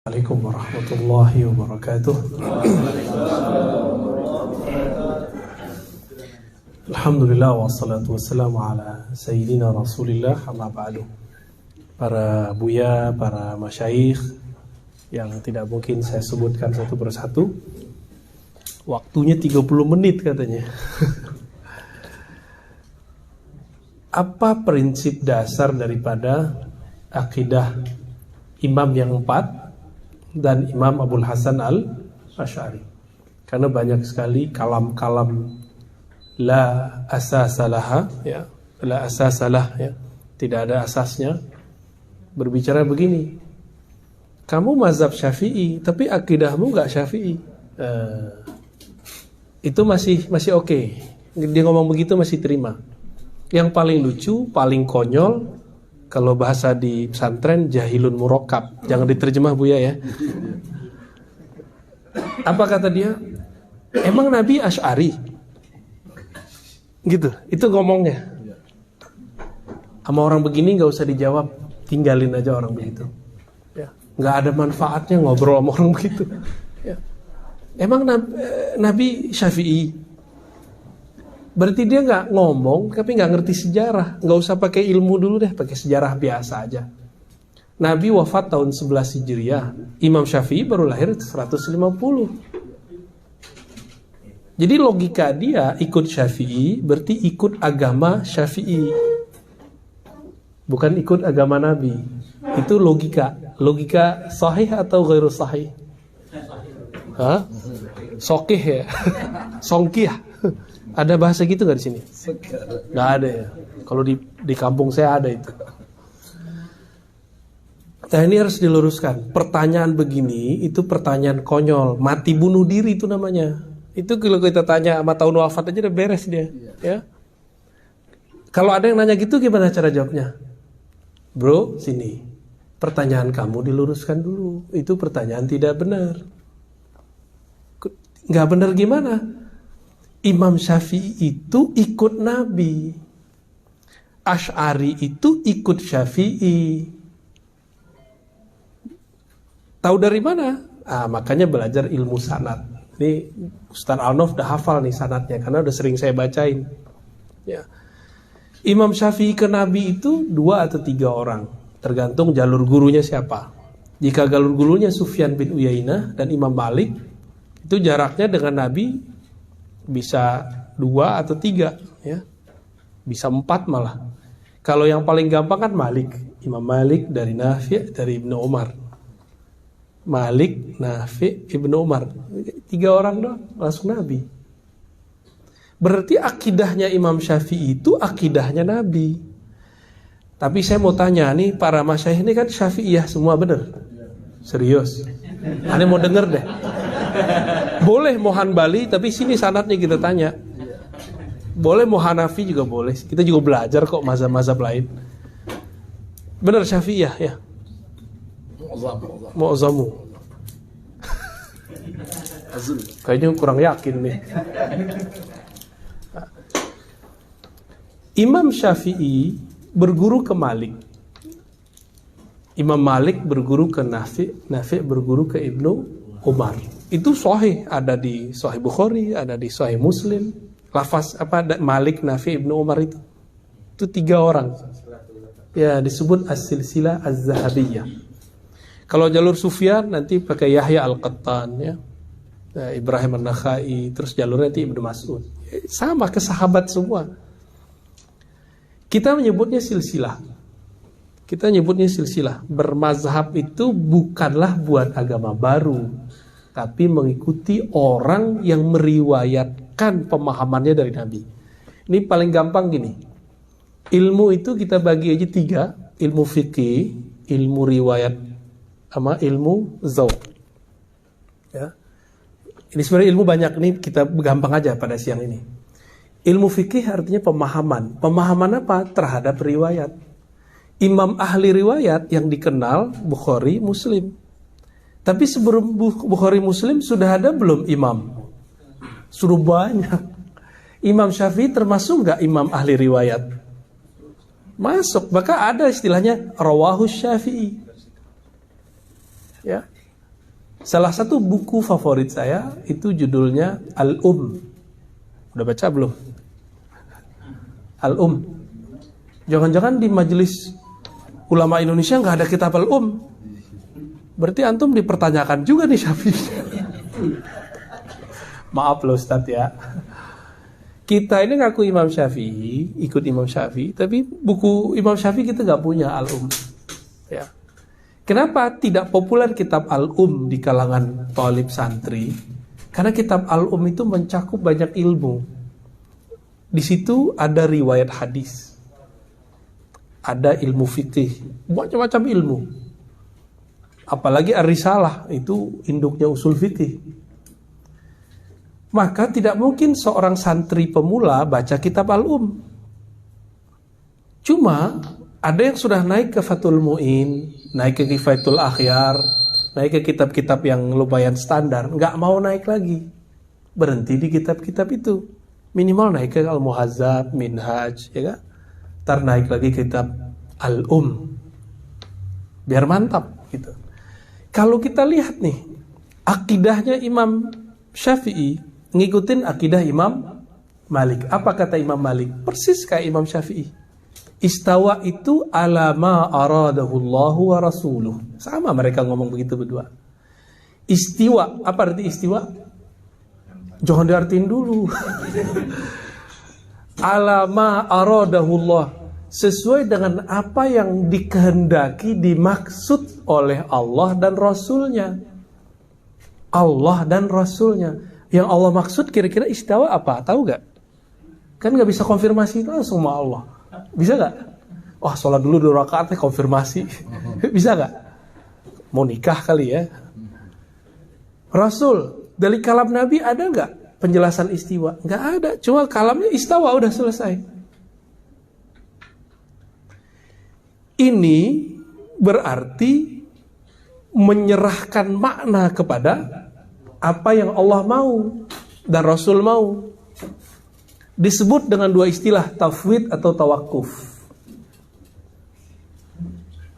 Assalamualaikum warahmatullahi wabarakatuh. Alhamdulillah wassalatu wassalamu ala sayyidina Rasulillah, amma ba'du. Para buya, para masyayikh yang tidak mungkin saya sebutkan satu persatu. Waktunya 30 menit katanya. Apa prinsip dasar daripada akidah imam yang empat dan Imam Abul Hasan al-Asy'ari? Karena banyak sekali kalam-kalam la asasalah, ya, la asasalah, ya, tidak ada asasnya, berbicara begini, kamu mazhab Syafi'i tapi akidahmu nggak Syafi'i. Itu masih oke. Dia ngomong begitu masih terima. Yang paling lucu, paling konyol, kalau bahasa di pesantren, jahilun murakkab. Jangan diterjemah Buya ya. Apa kata dia? Emang Nabi Asy'ari? Gitu, itu ngomongnya. Sama orang begini gak usah dijawab, tinggalin aja orang begitu, ya. Gak ada manfaatnya ngobrol sama orang begitu, ya. Emang Nabi Syafi'i? Berarti dia nggak ngomong, tapi nggak ngerti sejarah. Nggak usah pakai ilmu dulu deh, pakai sejarah biasa aja. Nabi wafat tahun 11 Hijriah, Imam Syafi'i baru lahir 150. Jadi logika dia ikut Syafi'i, berarti ikut agama Syafi'i, bukan ikut agama Nabi. Itu logika sahih atau ghairu sahih? Hah? Sokih ya? Songkih. Ada bahasa gitu nggak di sini? Nggak ada ya. Kalau di kampung saya ada itu. Nah, ini harus diluruskan. Pertanyaan begini itu pertanyaan konyol, mati bunuh diri itu namanya. Itu kalau kita tanya sama tahun wafat aja udah beres dia. Ya. Kalau ada yang nanya gitu gimana cara jawabnya? Bro, sini. Pertanyaan kamu diluruskan dulu. Itu pertanyaan tidak benar. Nggak benar gimana? Imam Syafi'i itu ikut Nabi, Asy'ari itu ikut Syafi'i. Tahu dari mana? Makanya belajar ilmu sanad. Ini Ustaz Alnof udah hafal nih sanadnya karena udah sering saya bacain. Ya. Imam Syafi'i ke Nabi itu 2 atau 3 orang, tergantung jalur gurunya siapa. Jika jalur gurunya Sufyan bin Uyainah dan Imam Malik, itu jaraknya dengan Nabi bisa 2 atau 3, ya. Bisa 4 malah. Kalau yang paling gampang kan Malik, Imam Malik dari Nafi' dari Ibnu Umar. Malik, Nafi', Ibnu Umar. 3 orang doang langsung Nabi. Berarti akidahnya Imam Syafi'i itu akidahnya Nabi. Tapi saya mau tanya nih, para masyayikh ini kan Syafi'iyah semua, bener? Serius? Aneh mau denger deh. Boleh mau Hanbali, tapi sini sanadnya kita tanya. Boleh mau Hanafi juga boleh. Kita juga belajar kok mazhab-mazhab lain. Benar Syafi'iyah ya? Mu'zamu. Kayaknya kurang yakin nih. Imam Syafi'i berguru ke Malik. Imam Malik berguru ke Nafi', Nafi' berguru ke Ibnu Umar. Itu sahih, ada di Sahih Bukhari, ada di Sahih Muslim. Lafaz Malik, Nafi', Ibnu Umar itu 3 orang. Ya, disebut as-silsilah az-zahabiyah. Kalau jalur Sufyan nanti pakai Yahya al-Qattan, ya. Ibrahim an-Nakhai, terus jalurnya nanti Ibnu Mas'ud. Sama ke sahabat semua. Kita menyebutnya silsilah. Bermazhab itu bukanlah buat agama baru, tapi mengikuti orang yang meriwayatkan pemahamannya dari Nabi. Ini paling gampang gini. Ilmu itu kita bagi aja 3. Ilmu fikih, ilmu riwayat, sama ilmu zauq. Ya. Ini sebenarnya ilmu banyak, nih kita gampang aja pada siang ini. Ilmu fikih artinya pemahaman. Pemahaman apa? Terhadap riwayat. Imam ahli riwayat yang dikenal Bukhari, Muslim. Tapi sebelum Bukhari Muslim sudah ada belum imam? Sudah banyak. Imam Syafi'i termasuk nggak imam ahli riwayat? Masuk. Maka ada istilahnya rawahus Syafi'i. Ya. Salah satu buku favorit saya itu judulnya Al-Um. Udah baca belum? Al-Um. Jangan-jangan di majelis ulama Indonesia nggak ada kitab Al-Um. Berarti antum dipertanyakan juga nih Syafi'i. Maaf loh Ustaz ya. Kita ini ngaku Imam Syafi'i, ikut Imam Syafi'i, tapi buku Imam Syafi'i kita nggak punya Al-Um. Ya. Kenapa tidak populer kitab Al-Um di kalangan thalib santri? Karena kitab Al-Um itu mencakup banyak ilmu. Di situ ada riwayat hadis, ada ilmu fikih, macam-macam ilmu. Apalagi Ar-Risalah, itu induknya usul fikih. Maka tidak mungkin seorang santri pemula baca kitab Al-Um. Cuma ada yang sudah naik ke Fathul Mu'in, naik ke Kifayatul Akhyar, naik ke kitab-kitab yang lumayan standar, nggak mau naik lagi, berhenti di kitab-kitab itu. Minimal naik ke Al-Muhazzab, Minhaj, ya kan? Ntar naik lagi ke kitab Al-Um, biar mantap gitu. Kalau kita lihat nih, akidahnya Imam Syafi'i ngikutin akidah Imam Malik. Apa kata Imam Malik? Persis kayak Imam Syafi'i. Istawa itu ala ma aradahullahu wa rasuluh. Sama mereka ngomong begitu berdua. Istiwa, apa arti istiwa? Jangan diartiin dulu. Ala ma aradahullah, sesuai dengan apa yang dikehendaki, dimaksud oleh Allah dan Rasulnya. Allah dan Rasulnya. Yang Allah maksud kira-kira istawa apa? Tahu gak? Kan gak bisa konfirmasi langsung sama Allah. Bisa gak? Wah, sholat dulu 2 rakaat konfirmasi. Bisa gak? Mau nikah kali ya. Rasul, dari kalam Nabi ada gak penjelasan istiwa? Gak ada, cuma kalamnya istawa, udah selesai. Ini berarti menyerahkan makna kepada apa yang Allah mau dan Rasul mau. Disebut dengan 2 istilah, tafwid atau tawakuf.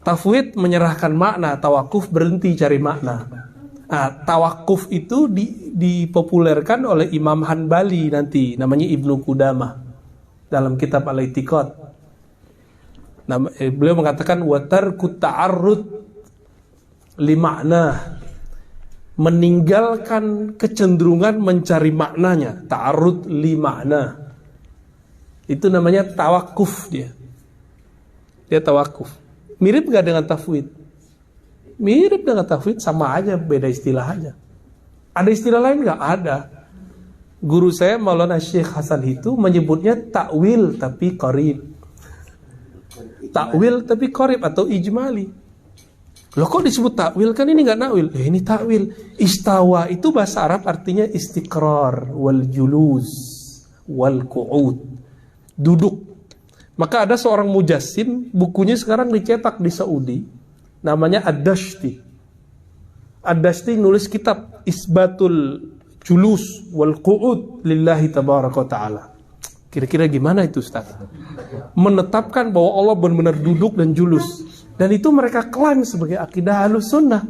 Tafwid menyerahkan makna, tawakuf berhenti cari makna. Nah, tawakuf itu dipopulerkan oleh Imam Hanbali nanti, namanya Ibnu Qudamah dalam kitab Al-I'tiqad. Beliau mengatakan wa tarku ta'arrud li makna, meninggalkan kecenderungan mencari maknanya, ta'arrud li makna. Itu namanya tawakuf dia. Dia tawakuf. Mirip gak dengan tafwid? Mirip dengan tafwid, sama aja, beda istilah aja. Ada istilah lain gak? Ada. Guru saya Maulana Syekh Hasan itu menyebutnya takwil tapi qarib. Takwil tapi qarib atau ijmali. Loh kok disebut takwil? Kan ini gak nakwil. Ini takwil. Istawa itu bahasa Arab artinya istiqrar wal julus wal qu'ud, duduk. Maka ada seorang mujassim, bukunya sekarang dicetak di Saudi, namanya Ad-Dashti. Ad-Dashti nulis kitab Isbatul Julus wal Qu'ud lillahi tabaraka wa ta'ala. Kira-kira gimana itu Ustaz? Menetapkan bahwa Allah benar-benar duduk dan julus. Dan itu mereka klaim sebagai akidah Ahlus Sunnah.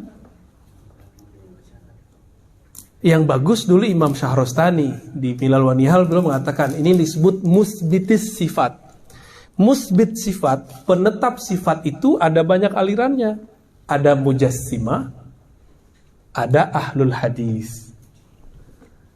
Yang bagus dulu Imam Syahrastani di Milal wa Nihal beliau mengatakan ini disebut musbitis sifat. Musbit sifat, penetap sifat itu ada banyak alirannya. Ada mujassimah, ada ahlul hadis.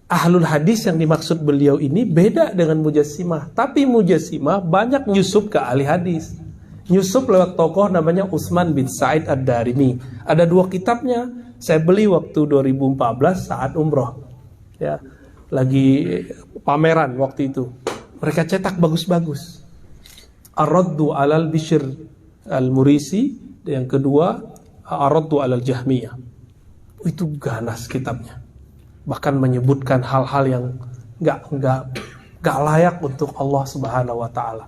Ahlul hadis yang dimaksud beliau ini beda dengan mujassimah. Tapi mujassimah banyak nyusup ke ahli hadis. Nyusup lewat tokoh namanya Utsman bin Sa'id Ad-Darimi. Ada 2 kitabnya. Saya beli waktu 2014 saat umroh. Ya, lagi pameran waktu itu. Mereka cetak bagus-bagus. Ar-Raddu alal Bishr al-Murisi, yang kedua Ar-Raddu alal Jahmiyah. Itu ganas kitabnya. Bahkan menyebutkan hal-hal yang enggak layak untuk Allah Subhanahu wa taala.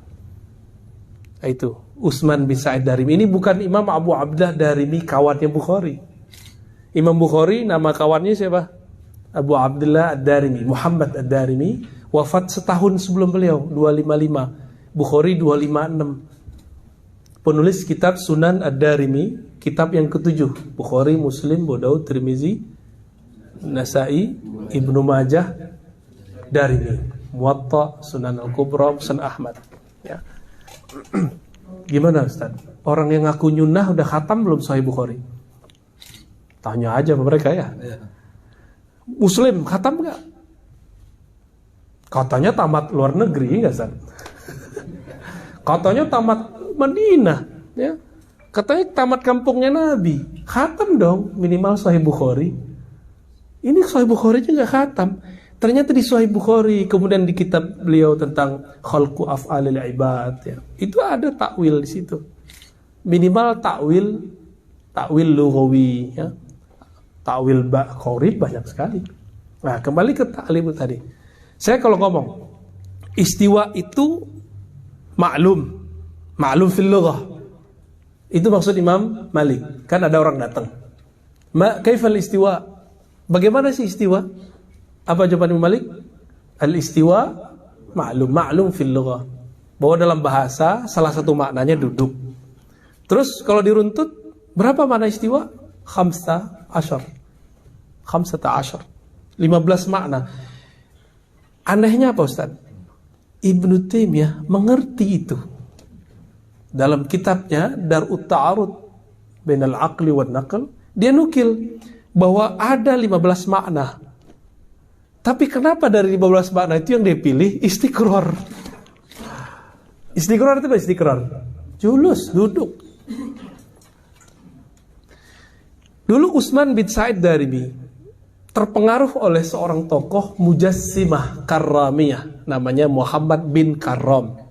Itu Utsman bin Sa'id Darimi. Ini bukan Imam Abu Abdullah Darimi, kawannya Bukhari. Imam Bukhari nama kawannya siapa? Abu Abdullah Ad-Darimi, Muhammad Ad-Darimi, wafat setahun sebelum beliau, 255. Bukhari 256. Penulis kitab Sunan Ad-Darimi, kitab yang ke-7. Bukhari, Muslim, Abu Daud, Tirmizi, Nasai, Ibnu Majah, Darimi, Muwatta, Sunan Al-Kubra, Musnad Ahmad. Ya. Gimana Ustaz? Orang yang ngaku nyunah udah khatam belum Sahih Bukhari? Tanya aja sama mereka ya. Muslim khatam nggak? Katanya tamat luar negeri nggak Ustaz? Katanya tamat Madinah, ya. Katanya tamat kampungnya Nabi. Khatam dong minimal Sahih Bukhari. Ini Sahih Bukhari aja nggak khatam. Ternyata di Sahih Bukhari, kemudian di kitab beliau tentang khalqu af'alil ibad, ya, itu ada takwil di situ. Minimal takwil lughawi, ya. Takwil qarib banyak sekali. Nah, kembali ke ta'lim tadi. Saya kalau ngomong istiwa itu maklum fil lughah. Itu maksud Imam Malik. Kan ada orang datang. Kaifal istiwa? Bagaimana sih istiwa? Apa jawaban Imam Malik? Al-istiwa maklum fil lughah. Bahwa dalam bahasa salah satu maknanya duduk. Terus kalau diruntut berapa makna istiwa? 15 makna. Anehnya apa Ustaz? Ibnu Taimiyah mengerti itu. Dalam kitabnya Darut Ta'arud Bainal Aqli wan Naql, dia nukil bahwa ada 15 makna. Tapi kenapa dari 15 makna itu yang dia pilih istiqrar? Istiqrar itu apa istiqrar? Julus, duduk. Dulu Utsman bin Sa'id Darimi terpengaruh oleh seorang tokoh Mujassimah Karramiyah namanya Muhammad bin Karram.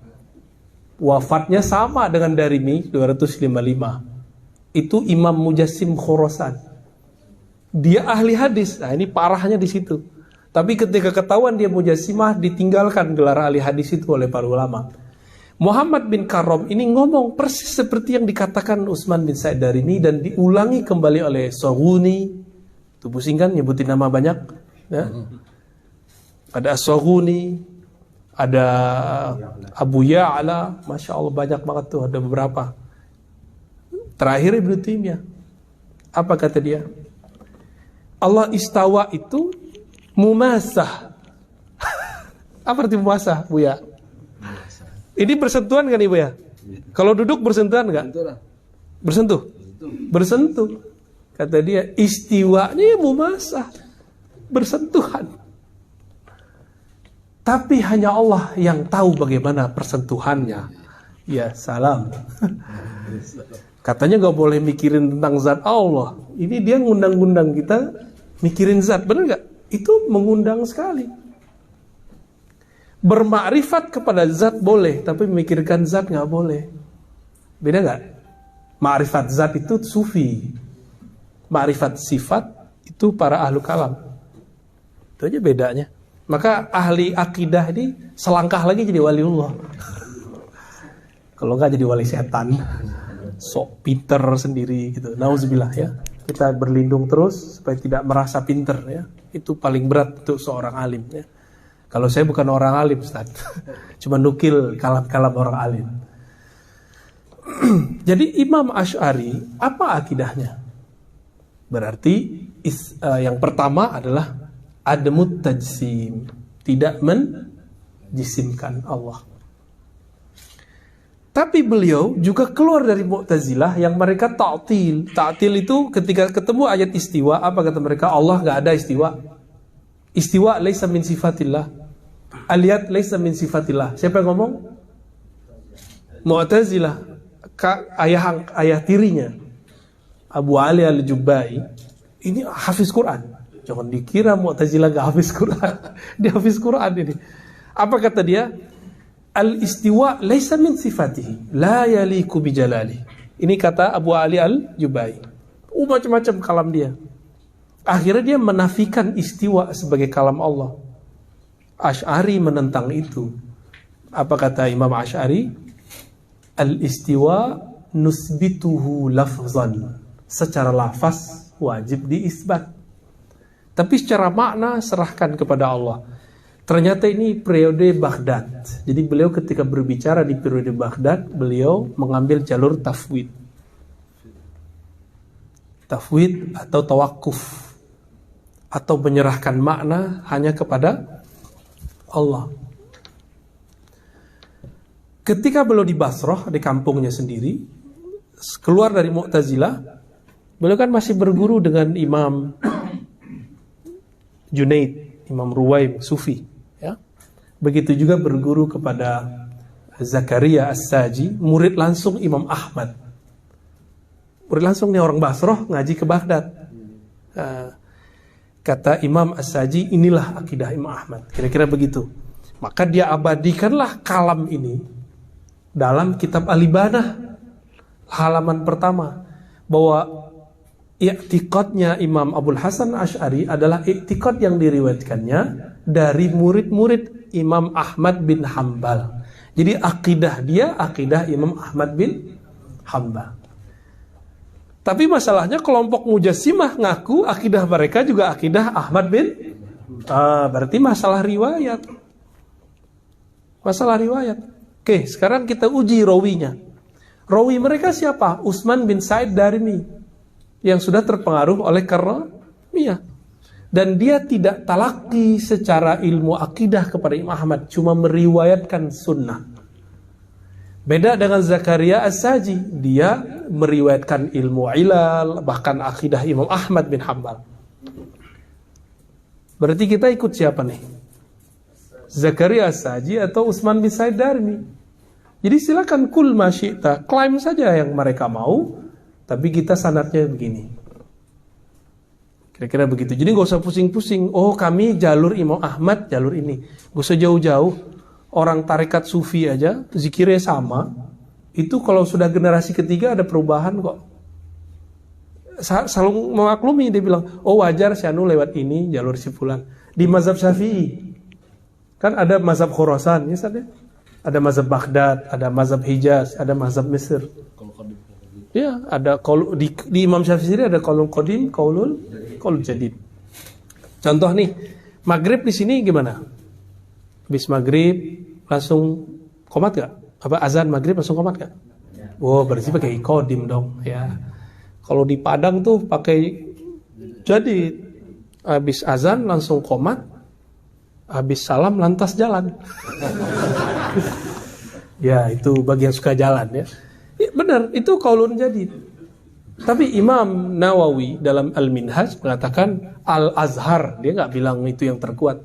Wafatnya sama dengan Darimi 255. Itu Imam Mujassim Khurasan. Dia ahli hadis. Nah, ini parahnya di situ. Tapi ketika ketahuan dia Mujassimah, ditinggalkan gelar ahli hadis itu oleh para ulama. Muhammad bin Karram ini ngomong persis seperti yang dikatakan Utsman bin Sa'id Darimi dan diulangi kembali oleh Saghuni. Itu pusing kan nyebutin nama banyak, ya. Ada As-Saghuni, ada Abu Ya'la, Masya Allah banyak banget tuh, ada beberapa. Terakhir Ibnu Taimiyah, apa kata dia? Allah istawa itu mumasah. Apa arti mumasah, Bu ya? Ini bersentuhan kan Ibu ya? Kalau duduk bersentuhan nggak? Bersentuh? Bersentuh. Kata dia, istiwanya ya mumasah. Bersentuhan. Tapi hanya Allah yang tahu bagaimana persentuhannya. Ya salam. Katanya gak boleh mikirin tentang zat Allah. Ini dia ngundang-ngundang kita mikirin zat. Benar gak? Itu mengundang sekali. Bermakrifat kepada zat boleh, tapi memikirkan zat gak boleh. Beda gak? Makrifat zat itu sufi. Makrifat sifat itu para ahlu kalam. Itu aja bedanya. Maka ahli akidah ini selangkah lagi jadi waliullah. Kalau nggak jadi wali setan, sok pinter sendiri gitu. Nauzubillah ya. Kita berlindung terus supaya tidak merasa pinter ya. Itu paling berat untuk seorang alim ya. Kalau saya bukan orang alim Ustaz. Cuma nukil kalam-kalam orang alim. Jadi Imam Asy'ari apa akidahnya? Berarti yang pertama adalah adamut tajsim, tidak menjisimkan Allah. Tapi beliau juga keluar dari Mu'tazilah yang mereka ta'til. Ta'til itu ketika ketemu ayat istiwa, apa kata mereka? Allah nggak ada istiwa. Istiwa laisa min sifatillah. Aliyat laisa min sifatillah. Siapa yang ngomong? Mu'tazilah. Ayah tirinya Abu Ali Al-Jubbai ini hafiz Quran. Jangan dikira Mu'tazilah gak hafiz Quran. Dia hafiz Quran ini. Apa kata dia? Al-istiwa laisa min sifatihi, la yaliku bijalali. Ini kata Abu Ali Al-Jubbai. Macam-macam kalam dia. Akhirnya dia menafikan istiwa sebagai kalam Allah. Asy'ari menentang itu. Apa kata Imam Asy'ari? Al-istiwa nusbituhu lafzan. Secara lafaz wajib diisbat. Tapi secara makna serahkan kepada Allah. Ternyata ini periode Baghdad. Jadi beliau ketika berbicara di periode Baghdad, beliau mengambil jalur tafwid. Tafwid atau tawakuf. atau menyerahkan makna hanya kepada Allah. Ketika beliau di Basrah, di kampungnya sendiri, keluar dari Mu'tazilah, beliau kan masih berguru dengan Imam Junaid, Imam Ruwaim, Sufi. Ya. Begitu juga berguru kepada Zakaria As-Saji, murid langsung Imam Ahmad. Murid langsung nih orang Basrah ngaji ke Baghdad. Kata Imam As-Saji, inilah akidah Imam Ahmad. Kira-kira begitu. Maka dia abadikanlah kalam ini dalam kitab Al-Ibanah halaman pertama, bahwa i'tiqadnya Imam Abul Hasan Asy'ari adalah i'tiqad yang diriwayatkannya dari murid-murid Imam Ahmad bin Hambal. Jadi akidah dia akidah Imam Ahmad bin Hambal. Tapi masalahnya kelompok Mujassimah ngaku akidah mereka juga akidah Ahmad bin berarti masalah riwayat. Masalah riwayat. Oke, sekarang kita uji rawinya. Rawi mereka siapa? Utsman bin Sa'id Darimi, yang sudah terpengaruh oleh Karamiyah. Dan dia tidak talaki secara ilmu akidah kepada Imam Ahmad, cuma meriwayatkan sunnah. Beda dengan Zakaria As-Saji, dia meriwayatkan ilmu ilal, bahkan akidah Imam Ahmad bin Hambal. Berarti kita ikut siapa nih? Zakaria As-Saji atau Utsman bin Sa'id Darimi? Jadi silakan kul ma syi'ta, klaim saja yang mereka mau, tapi kita sanadnya begini. Kira-kira begitu. Jadi gak usah pusing-pusing. Oh, kami jalur Imam Ahmad, jalur ini. Gak usah jauh-jauh. Orang tarekat sufi aja, zikirnya sama. Itu kalau sudah generasi ketiga ada perubahan kok. Selalu memaklumi, dia bilang, oh wajar si anu lewat ini, jalur si fulan. Di mazhab Syafi'i, kan ada mazhab Khurasan, ya saja. Ada mazhab Baghdad, ada mazhab Hijaz, ada mazhab Mesir. Ya, ada di Imam Syafi'i sendiri ada qaulul qadim, qaulul jadid. Contoh nih, maghrib di sini gimana? Habis maghrib langsung qomat gak? Apa azan maghrib langsung qomat gak? Oh, berarti pakai qadim dong, ya. Kalau di Padang tuh pakai jadid. Habis azan langsung qomat, habis salam lantas jalan. Ya, itu bagi yang suka jalan ya. Benar, itu qaulun jadid. Tapi Imam Nawawi dalam Al-Minhaj mengatakan Al-Azhar, dia nggak bilang itu yang terkuat.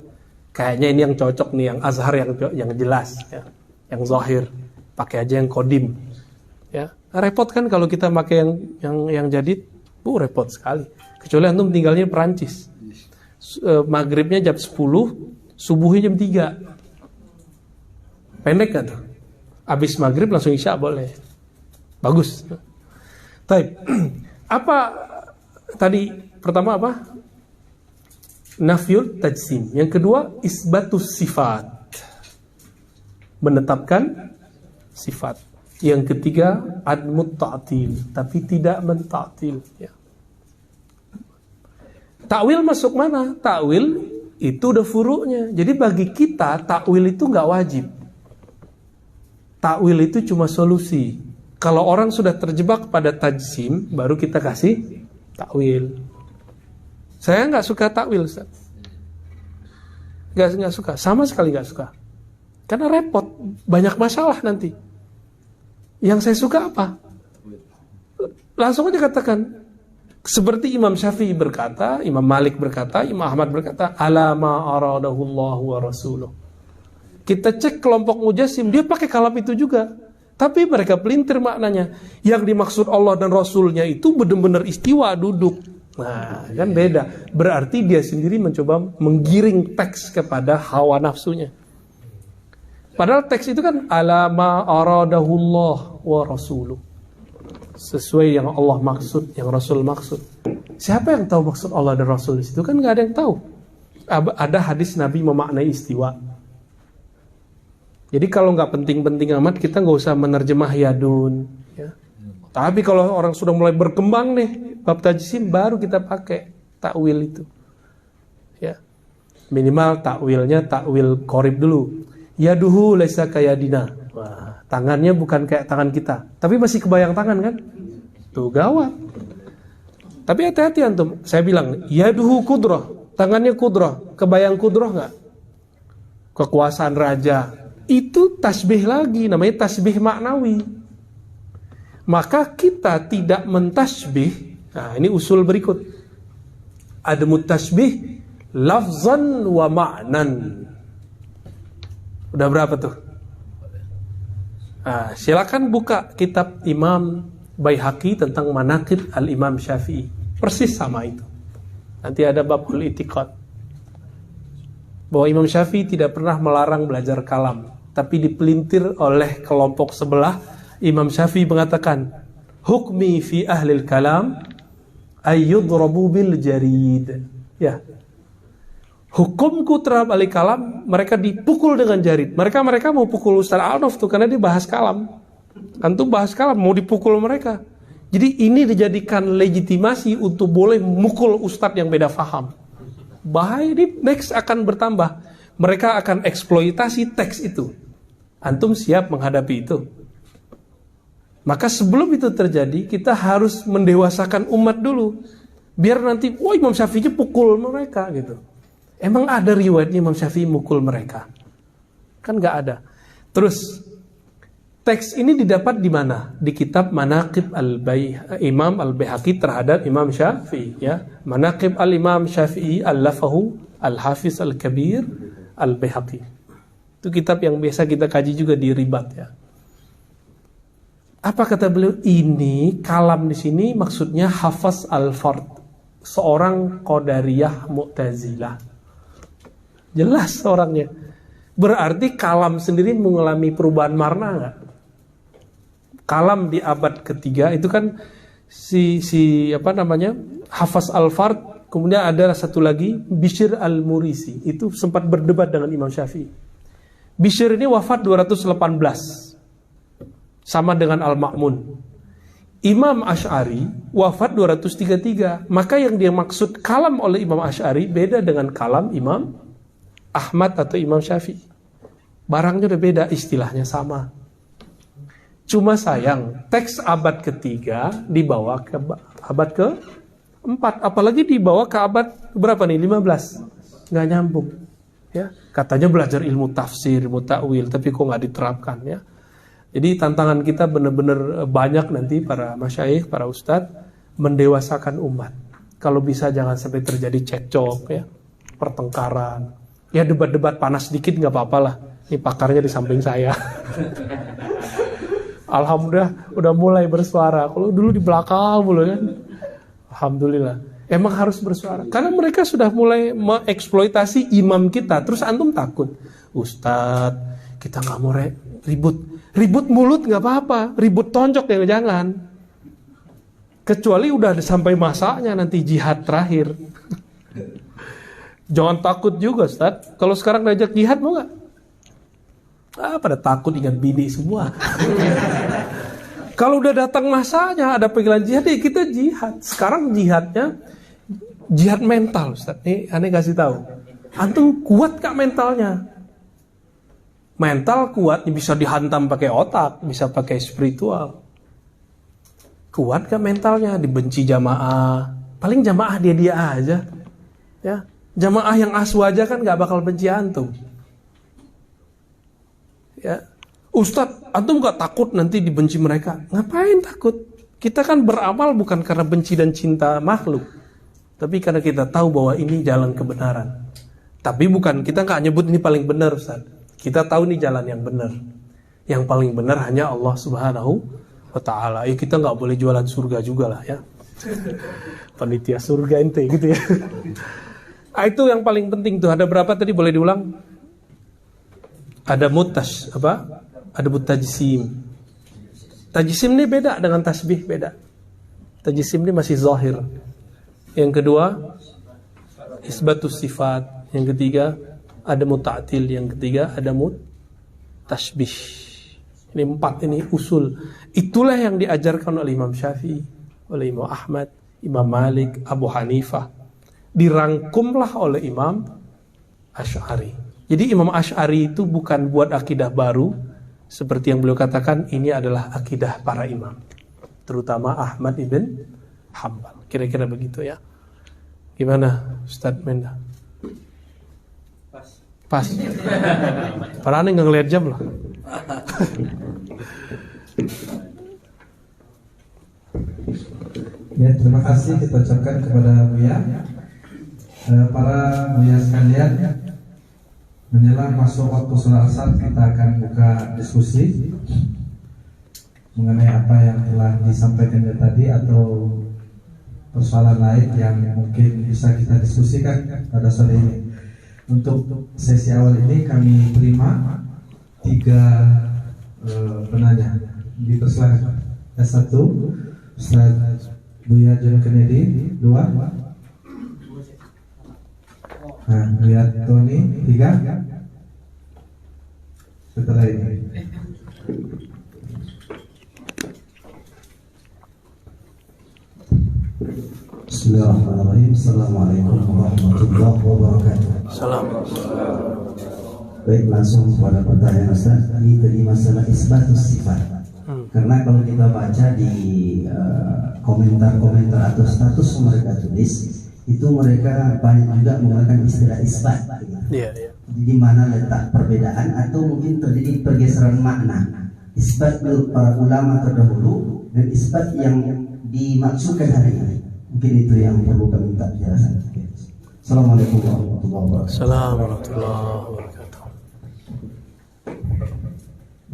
Kayaknya ini yang cocok nih, yang Azhar yang jelas, ya. Yang zahir. Pakai aja yang qadim. Ya, repot kan kalau kita pakai yang jadid, repot sekali. Kecuali antum tinggalnya Perancis. Maghribnya jam 10, subuhnya jam 3. Pendek kan tuh? Abis maghrib langsung isya boleh. Bagus. Baik. Apa tadi pertama apa? Nafyul tajsim. Yang kedua isbatus sifat. Menetapkan sifat. Yang ketiga admut ta'til, tapi tidak mentaktil, ya. Takwil masuk mana? Takwil itu udah furu'nya. Jadi bagi kita takwil itu nggak wajib. Takwil itu cuma solusi. Kalau orang sudah terjebak pada tajsim, baru kita kasih takwil. Saya nggak suka takwil, Ustaz. Nggak suka, sama sekali nggak suka. Karena repot, banyak masalah nanti. Yang saya suka apa? Langsung aja katakan. Seperti Imam Syafi'i berkata, Imam Malik berkata, Imam Ahmad berkata, ala ma aradahullahu wa rasuluh. Kita cek kelompok Mujassim, dia pakai kalam itu juga. Tapi mereka pelintir maknanya. Yang dimaksud Allah dan Rasulnya itu benar-benar istiwa, duduk. Nah, kan beda. Berarti dia sendiri mencoba menggiring teks kepada hawa nafsunya. Padahal teks itu kan ala ma aradahullah wa rasuluh. Sesuai yang Allah maksud, yang Rasul maksud. Siapa yang tahu maksud Allah dan Rasul di situ? Kan nggak ada yang tahu. Ada hadis Nabi memaknai istiwa. Jadi kalau nggak penting-penting amat, kita nggak usah menerjemah yadun. Ya. Tapi kalau orang sudah mulai berkembang nih, bab tajsim, baru kita pakai takwil itu. Ya. Minimal takwilnya takwil qorib dulu. Yaduhu laisa kayadina. Wah, tangannya bukan kayak tangan kita, tapi masih kebayang tangan kan? Tuh gawat. Tapi hati-hati antum. Saya bilang yaduhu kudrah. Tangannya kudroh, kebayang kudroh nggak? Kekuasaan raja. Itu tasbih lagi, namanya tasbih maknawi. Maka kita tidak mentasbih. Nah, ini usul berikut. Ada mutasbih lafzan wa ma'nan. Udah berapa tuh? Nah, silakan buka kitab Imam Baihaqi tentang manaqib al-Imam Syafi'i. Persis sama itu. Nanti ada babul i'tiqad. Bahwa Imam Syafi'i tidak pernah melarang belajar kalam, tapi dipelintir oleh kelompok sebelah. Imam Syafi'i mengatakan, hukmi fi ahlil kalam ayyudrabu bil jarid. Ya. Hukumku terhadap ahli kalam, mereka dipukul dengan jarid. Mereka mau pukul Ustaz Arnaf tuh karena dia bahas kalam. Antum bahas kalam, mau dipukul mereka. Jadi ini dijadikan legitimasi untuk boleh mukul ustadz yang beda faham. Bahaya, ini next akan bertambah. Mereka akan eksploitasi teks itu. Antum siap menghadapi itu? Maka sebelum itu terjadi, kita harus mendewasakan umat dulu. Biar nanti, wah Imam Syafi'i pukul mereka gitu. Emang ada riwayatnya Imam Syafi'i mukul mereka? Kan gak ada. Terus, teks ini didapat di mana? Di kitab Manaqib Imam Al-Baihaqi terhadap Imam Syafi'i. Ya. Manaqib Al-Imam Syafi'i Al-Lafahu Al-Hafiz Al-Kabir Al-Baihaqi. Itu kitab yang biasa kita kaji juga di Ribat ya. Apa kata beliau? Ini kalam di sini maksudnya Hafaz Al-Fard, seorang Qadariyah Mu'tazilah. Jelas orangnya. Berarti kalam sendiri mengalami perubahan makna nggak? Kalam di abad ketiga itu kan Hafaz Al-Fard, kemudian ada satu lagi Bishr Al-Murisi, itu sempat berdebat dengan Imam Syafi'i. Bishr ini wafat 218 sama dengan Al-Ma'mun. Imam Asy'ari wafat 233. Maka yang dia maksud kalam oleh Imam Asy'ari beda dengan kalam Imam Ahmad atau Imam Syafi'i. Barangnya udah beda, istilahnya sama. Cuma sayang, teks abad ketiga dibawa ke abad ke-4, apalagi dibawa ke abad berapa nih? 15. Nggak nyambung. Ya, katanya belajar ilmu tafsir, ilmu ta'wil, tapi kok nggak diterapkan ya. Jadi tantangan kita benar-benar banyak nanti para masyayikh, para ustadz mendewasakan umat. Kalau bisa jangan sampai terjadi cekcok ya, pertengkaran. Ya debat-debat panas dikit nggak apa-apa lah. Ini pakarnya di samping saya. Alhamdulillah udah mulai bersuara. Kalau dulu di belakang mulu kan. Alhamdulillah. Emang harus bersuara. Karena mereka sudah mulai mengeksploitasi imam kita. Terus antum takut. Ustadz, kita nggak mau ribut. Ribut mulut nggak apa-apa. Ribut tonjok ya jangan. Kecuali udah sampai masanya nanti jihad terakhir. Jangan takut juga Ustaz. Kalau sekarang diajak jihad mau gak? Pada takut ingat bini semua. Kalau udah datang masanya ada panggilan jihad, ya kita jihad. Sekarang jihadnya jihad mental Ustaz. Nih aneh kasih tahu. Antum kuat gak mentalnya? Mental kuat bisa dihantam pakai otak, bisa pakai spiritual. Kuat gak mentalnya? Dibenci jamaah. Paling jamaah dia aja. Ya. Jamaah yang asu aja kan gak bakal benci antum. Ya. Ustadz, antum gak takut nanti dibenci mereka? Ngapain takut? Kita kan beramal bukan karena benci dan cinta makhluk, tapi karena kita tahu bahwa ini jalan kebenaran. Tapi bukan, kita gak nyebut ini paling benar Ustadz. Kita tahu ini jalan yang benar. Yang paling benar hanya Allah Subhanahu wa ta'ala. Ya kita gak boleh jualan surga juga lah ya. Panitia surga ente gitu ya. Itu yang paling penting tuh. Ada berapa tadi boleh diulang? Ada ada mutajsim. Tajsim ini beda dengan tasbih, beda. Tajsim ini masih zahir. Yang kedua isbatus sifat. Yang ketiga ada muta'til. Yang ketiga ada tasbih. Ini 4 ini usul. Itulah yang diajarkan oleh Imam Syafi'i, oleh Imam Ahmad, Imam Malik, Abu Hanifah. Dirangkumlah oleh Imam Asy'ari. Jadi Imam Asy'ari itu bukan buat akidah baru, seperti yang beliau katakan, ini adalah akidah para imam, terutama Ahmad ibn Hanbal. Kira-kira begitu ya. Gimana Ustadz Menda? Pas. Padahal aneh nggak ngeliat jam loh. Ya, terima kasih kita ucapkan kepada Buya. Para Buya sekalian, menjelang masuk waktu sholat asar kita akan buka diskusi mengenai apa yang telah disampaikan tadi atau persoalan lain yang mungkin bisa kita diskusikan pada sore ini. Untuk sesi awal ini kami terima 3 penanya. Dipersilakan. S1 Ustaz Buya John Kennedy, 2 Buya Tony, 3 setelah ini. Bismillahirrahmanirrahim. Assalamualaikum warahmatullahi wabarakatuh. Salam. Baik, langsung kepada pertanyaan Ustaz. Ini tadi masalah isbatus sifat. Karena kalau kita baca di komentar-komentar atau status yang mereka tulis, itu mereka banyak juga menggunakan istilah isbat. Iya. Jadi di mana letak perbedaan atau mungkin terjadi pergeseran makna. Isbat para ulama terdahulu dan isbat yang dimaksudkan hari ini. Mungkin itu yang perlu kami minta penjelasan. Assalamualaikum warahmatullahi wabarakatuh. Assalamualaikum warahmatullahi wabarakatuh.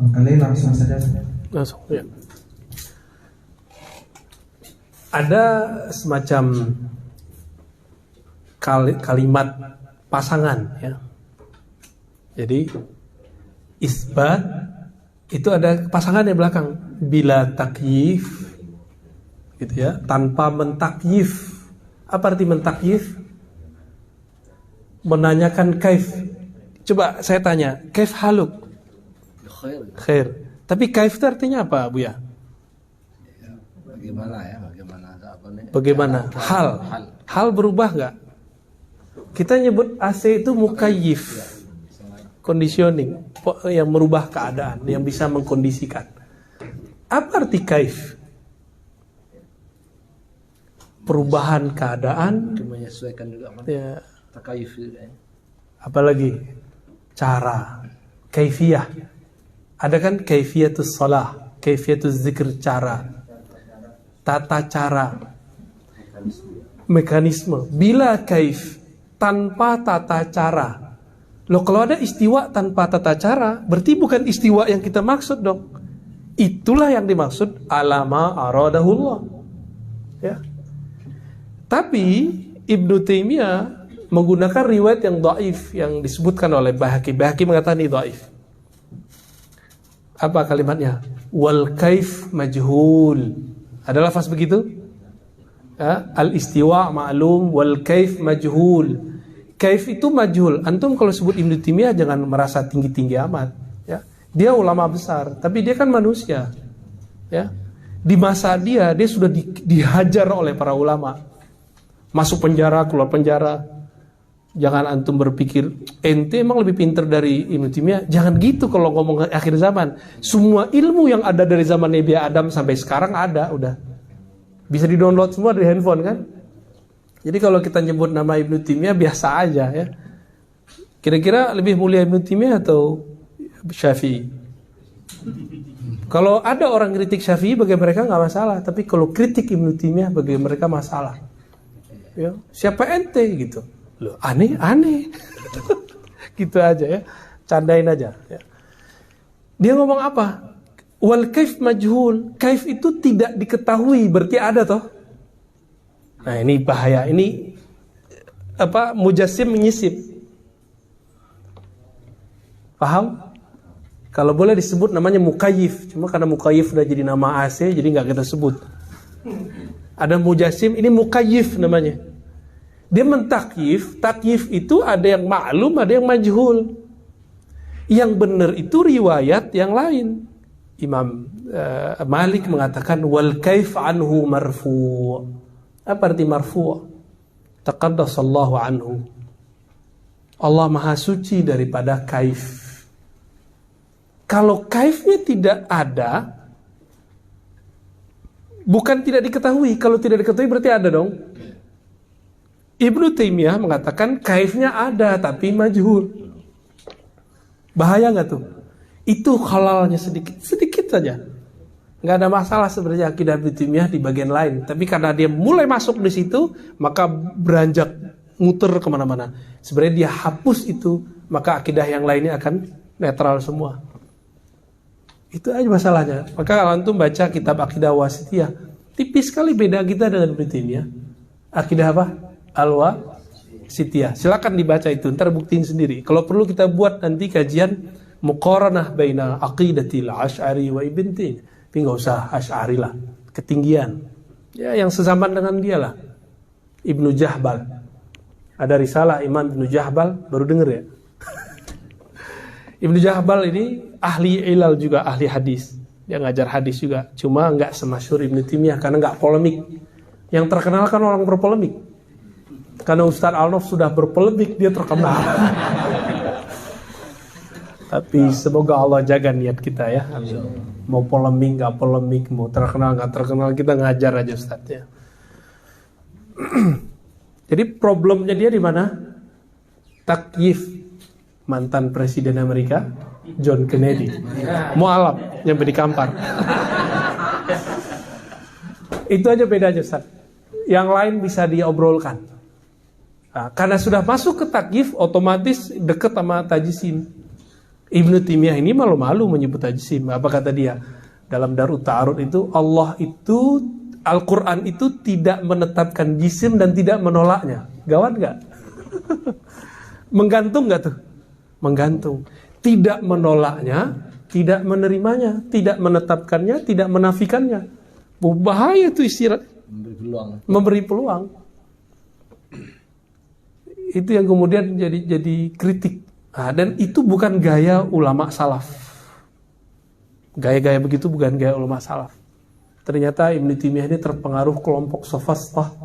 Kali langsung saja. Langsung ya. Ada semacam kalimat pasangan ya. Jadi isbat itu ada pasangan di belakang, bila takyif gitu ya, tanpa mentakyif. Apa arti mentakyif? Menanyakan kaif. Coba saya tanya, kaif haluk? Khair. Tapi kaif itu artinya apa, Buya? Bagaimana? Hal berubah nggak? Kita nyebut AC itu mukayyif, conditioning, yang merubah keadaan, yang bisa mengkondisikan. Apa arti kaif? Perubahan keadaan, menyesuaikan juga ya. Takayuf juga. Apalagi cara, kaifiyah. Ada kan kaifiyatus shalah, kaifiyatus zikr, cara, tata cara, mekanisme. Bila kaif tanpa tata cara, loh kalau ada istiwa tanpa tata cara, berarti bukan istiwa yang kita maksud dong. Itulah yang dimaksud alama aradahullah. Ya. Tapi Ibnu Taimiyah menggunakan riwayat yang dhaif yang disebutkan oleh Bahaqi. Bahaqi mengatakan ini dhaif. Apa kalimatnya? Wal kaif majhul. Ada lafaz begitu? Ya, al istiwa ma'lum wal kaif majhul. Kaif itu majhul. Antum kalau sebut Ibnu Taimiyah jangan merasa tinggi-tinggi amat, ya. Dia ulama besar, tapi dia kan manusia. Ya. Di masa dia sudah dihajar oleh para ulama. Masuk penjara, keluar penjara. Jangan antum berpikir ente emang lebih pintar dari Ibnu Taimiyah. Jangan gitu kalau ngomong akhir zaman. Semua ilmu yang ada dari zaman Nabi Adam sampai sekarang ada, udah. Bisa di-download semua dari handphone kan? Jadi kalau kita nyebut nama Ibnu Taimiyah biasa aja ya. Kira-kira lebih mulia Ibnu Taimiyah atau Syafi'i? Kalau ada orang kritik Syafi'i bagi mereka nggak masalah, tapi kalau kritik Ibnu Taimiyah bagi mereka masalah. Ya, siapa ente gitu? Loh, aneh. Gitu aja ya. Candain aja ya. Dia ngomong apa? Wal kaif majhul. Kaif itu tidak diketahui, berarti ada toh? Nah, ini bahaya. Ini apa? Mujassim menyisip. Paham? Kalau boleh disebut namanya mukayyif. Cuma karena mukayyif udah jadi nama AC, jadi nggak kita sebut. Ada mujassim, ini mukayyif namanya. Dia mentakyif. Takyif itu ada yang maklum, ada yang majhul. Yang benar itu riwayat yang lain. Imam Malik mengatakan wal kaif anhu marfu'. Apa arti marfu'? Taqaddasallahu anhu. Allah Maha Suci daripada kaif. Kalau kaifnya tidak ada, bukan tidak diketahui. Kalau tidak diketahui berarti ada dong. Ibnu Taimiyah mengatakan kaifnya ada tapi majhul. Bahaya nggak tuh? Itu halalnya sedikit saja. Nggak ada masalah sebenarnya akidah Ibnu Taimiyah di bagian lain. Tapi karena dia mulai masuk di situ, maka beranjak muter kemana-mana. Sebenarnya dia hapus itu, maka akidah yang lainnya akan netral semua. Itu aja masalahnya. Maka kalau antum baca kitab Aqidah Wasithiyah, tipis sekali beda kita dengan Ibnu Taimiyah. Akidah apa? Al-Wasithiyah. Silakan dibaca itu, ntar buktiin sendiri. Kalau perlu kita buat nanti kajian muqaranah baina aqidatil Asy'ari wa Ibn Taimiyah. Tapi nggak usah Asy'ari lah, ketinggian. Ya yang sezaman dengan dia lah. Ibnu Jahbal. Ada risalah Imam Ibnu Jahbal, baru denger ya. Ibnu Jahbal ini ahli ilal juga, ahli hadis. Dia ngajar hadis juga. Cuma nggak semasyhur Ibnu Taimiyah karena nggak polemik. Yang terkenal kan orang berpolemik. Karena Ustaz Al-Nof sudah berpolemik, dia terkenal. Tapi semoga Allah jaga niat kita ya. Amin. Mau polemik nggak polemik, mau terkenal nggak terkenal, kita ngajar aja Ustaz ya. Jadi problemnya dia di mana? Takyif mantan presiden Amerika John Kennedy. Mu'alaf yang dikampar. Itu aja bedanya Ustaz. Yang lain bisa diobrolkan. Nah, karena sudah masuk ke takyif, otomatis dekat sama tajsim. Ibnu Taimiyah ini malu-malu menyebut tajsim. Apa kata dia? Dalam Darut Ta'arud itu, Allah itu, Al-Quran itu tidak menetapkan jisim dan tidak menolaknya. Gawat gak? Menggantung gak tuh? Menggantung. Tidak menolaknya, tidak menerimanya, tidak menetapkannya, tidak menafikannya. Bahaya itu istilah. Memberi peluang. Itu yang kemudian jadi kritik. Nah, dan itu bukan gaya ulama salaf. Gaya-gaya begitu bukan gaya ulama salaf. Ternyata Ibnu Taimiyah ini terpengaruh kelompok sofastah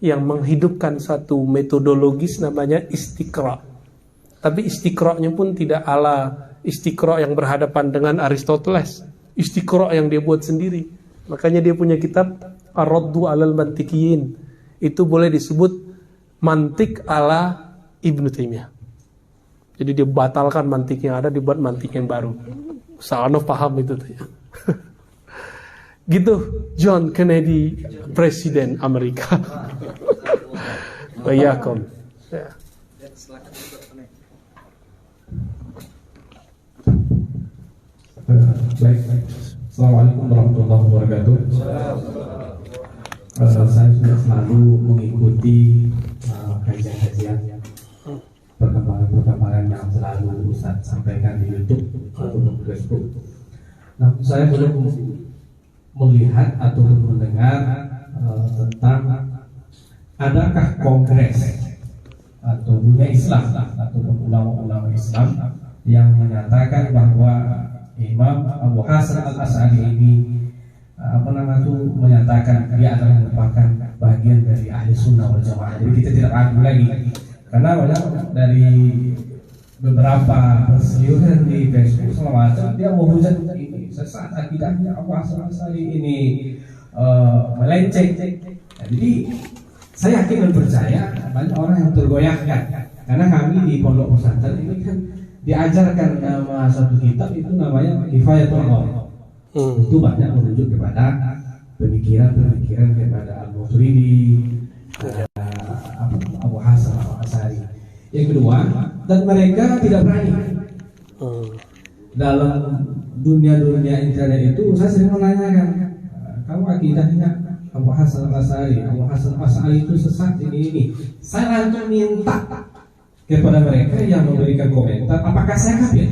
yang menghidupkan satu metodologis namanya istiqra. Tapi istiqra'nya pun tidak ala istiqra' yang berhadapan dengan Aristoteles. Istiqra' yang dia buat sendiri. Makanya dia punya kitab Ar-Raddu 'alal Mantiqiyin. Itu boleh disebut mantik ala Ibnu Taimiyah. Jadi dia batalkan mantik yang ada, dibuat mantik yang baru. Al-Nof paham itu tuh ya. Gitu John Kennedy, presiden Amerika. Bayakum. Ya. Baik. Assalamualaikum warahmatullahi wabarakatuh. Saya sudah selalu mengikuti kajian-kajian perkembangan yang selalu Ustaz sampaikan di YouTube atau di Facebook. Nah, saya belum melihat atau mendengar tentang adakah kongres atau dunia Islam atau ulama-ulama Islam yang menyatakan bahwa Imam Abu Hasan Al-Asy'ari ini menyatakan dia adalah merupakan bagian dari ahli sunnah wal jamaah. Jadi kita tidak ragu lagi. Karena banyak dari beberapa perseliuran di Facebook selama dia menghujat ini sesat akidahnya Abu Hasan Al-Asy'ari ini melenceng. Nah, jadi saya yakin dan percaya banyak orang yang tergoyahkan karena kami di pondok pesantren ini kan diajarkan nama satu kitab itu namanya Kifayatul Ulama. Itu banyak merujuk kepada pemikiran kepada Al-Maturidi, Abu Hasan Al-Asy'ari. Yang kedua, dan mereka tidak berani dalam dunia internet itu. Saya sering menanyakan, kamu akidahnya Abu Hasan Al-Asy'ari, Abu Hasan Al-Asy'ari itu sesat ini. Saya langsung minta kepada mereka yang memberikan komentar, apakah saya kafir?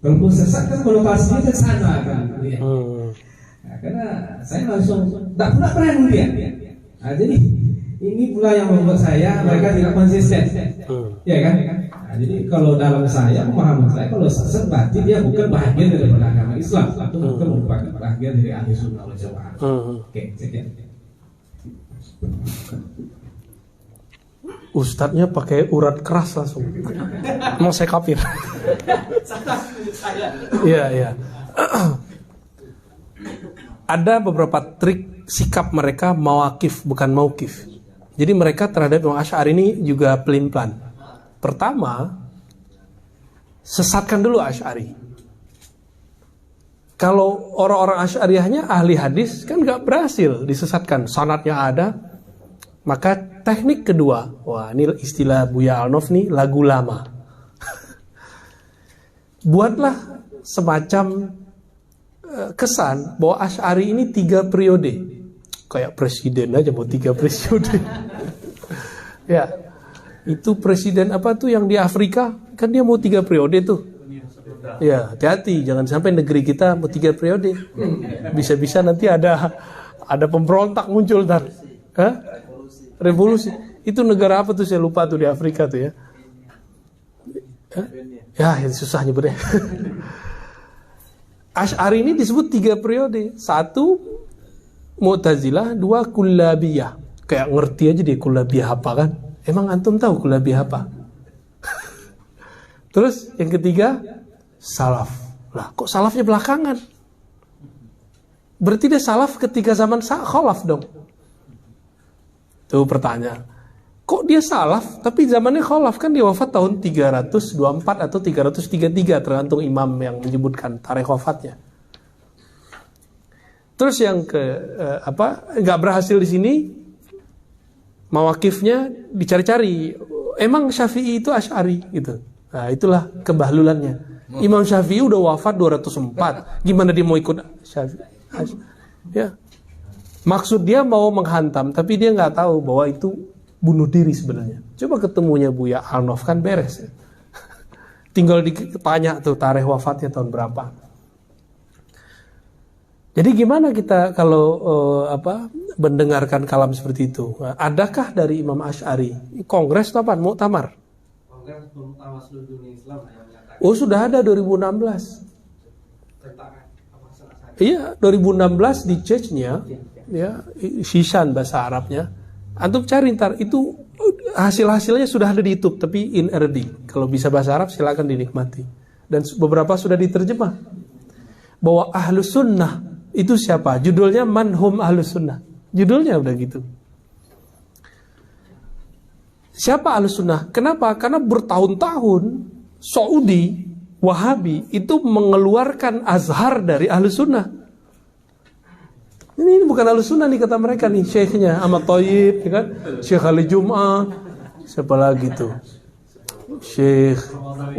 Kalau sesat kan konotasinya ke sana kan. Nah, karena saya langsung tidak pernah berani dia. Nah, jadi ini pula yang membuat saya mereka tidak konsisten, ya kan? Nah, jadi kalau dalam saya pemahaman saya, kalau sesat berarti dia bukan bahagian dari agama Islam atau bukan merupakan bahagian dari ahli sunnah wal jamaah. Oke, sekian. Ustadznya pakai urat keras langsung. Mau saya kafir. Iya. Ada beberapa trik sikap mereka mawakif bukan maukif. Jadi mereka terhadap Imam Asy'ari ini juga pelin-pelan. Pertama, sesatkan dulu Asy'ari. Kalau orang-orang Asy'ariyahnya ahli hadis kan nggak berhasil disesatkan, sanadnya ada. Maka teknik kedua, wah ini istilah Buya Al-Naf nih, lagu lama. Buatlah semacam kesan bahwa Asy'ari ini 3 periode. Kayak presiden aja mau 3 periode. Ya, itu presiden apa tuh yang di Afrika, kan dia mau 3 periode tuh. Ya, hati-hati, jangan sampai negeri kita mau 3 periode. Bisa-bisa nanti ada pemberontak muncul ntar. Hah? Revolusi. Itu negara apa tuh, saya lupa tuh, di Afrika tuh ya. Hah? Ya, itu susah nyebutnya. Asy'ari ini disebut 3 periode. 1 Mu'tazilah, 2 Kullabiyah. Kayak ngerti aja deh Kullabiyah apa kan? Emang antum tahu Kullabiyah apa? Terus yang ketiga Salaf. Lah, kok salafnya belakangan? Berarti dia salaf ketika zaman khalaf dong. Tuh pertanyaan. Kok dia salaf tapi zamannya khalaf? Kan dia wafat tahun 324 atau 333 tergantung imam yang menyebutkan tarikh wafatnya. Terus yang nggak berhasil di sini, mawakifnya dicari-cari. Emang Syafi'i itu Asy'ari gitu. Nah, itulah kebahlulannya. Imam Syafi'i udah wafat 204. Gimana dia mau ikut Syafi'i? Ya. Maksud dia mau menghantam, tapi dia nggak tahu bahwa itu bunuh diri sebenarnya. Coba ketemunya Buya Al-Naf kan beres ya. Tinggal ditanya tuh tarikh wafatnya tahun berapa. Jadi gimana kita kalau mendengarkan kalam seperti itu? Adakah dari Imam Asy'ari kongres atau apa? Muktamar? Kongres Muktamar Seluruh Dunia Islam yang menyatakan. Oh, sudah ada 2016. Iya, 2016 di Chechnya, ya, Shishan bahasa Arabnya. Antum cari ntar, itu hasil-hasilnya sudah ada di YouTube, tapi in Arabic. Kalau bisa bahasa Arab silakan dinikmati. Dan beberapa sudah diterjemah. Bahwa Ahlus Sunnah itu siapa? Judulnya Manhum Ahlus Sunnah. Judulnya udah gitu. Siapa Ahlus Sunnah? Kenapa? Karena bertahun-tahun Saudi Wahabi itu mengeluarkan Azhar dari Ahlus Sunnah. Ini bukan Ahlus Sunnah nih kata mereka nih, syekhnya Ahmad Thayyib, ya kan? Syekh Ali Jum'ah, siapa lagi tuh? Syekh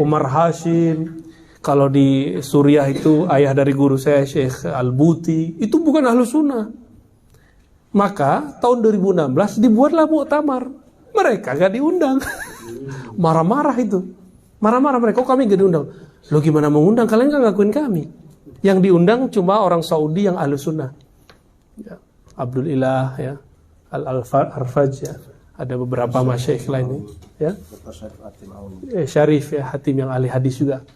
Umar Hashim. Kalau di Suriah itu ayah dari guru saya Syekh Al-Buti, itu bukan Ahlus Sunnah. Maka tahun 2016 dibuatlah muktamar. Mereka gak diundang. Marah-marah itu. Marah-marah mereka, kok kami gak diundang? Lo gimana mau undang? Kalian gak ngakuin kami. Yang diundang cuma orang Saudi yang Ahlus Sunnah. Ya, Abdul Ilah, ya, Al-Arfaj, ya. Ada beberapa masyaikh lain, ya. Syarif, ya, Hatim yang ahli hadis juga.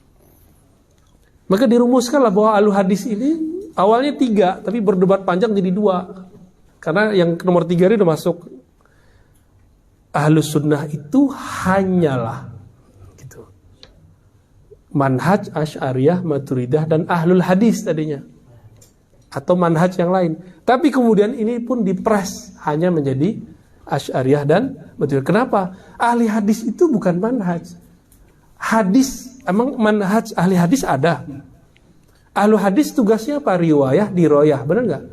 Maka dirumuskanlah bahwa ahli hadis ini awalnya 3, tapi berdebat panjang jadi 2. Karena yang nomor 3 ini udah masuk. Ahlus Sunnah itu hanyalah gitu, manhaj Asy'ariyah, Maturidah, dan Ahlul Hadis tadinya, atau manhaj yang lain. Tapi kemudian ini pun dipres hanya menjadi Asy'ariyah dan Maturidah. Kenapa? Ahli hadis itu bukan manhaj. Hadis, emang manhaj ahli hadis ada. Ahlu hadis tugasnya apa? Riwayah, diroyah, benar nggak?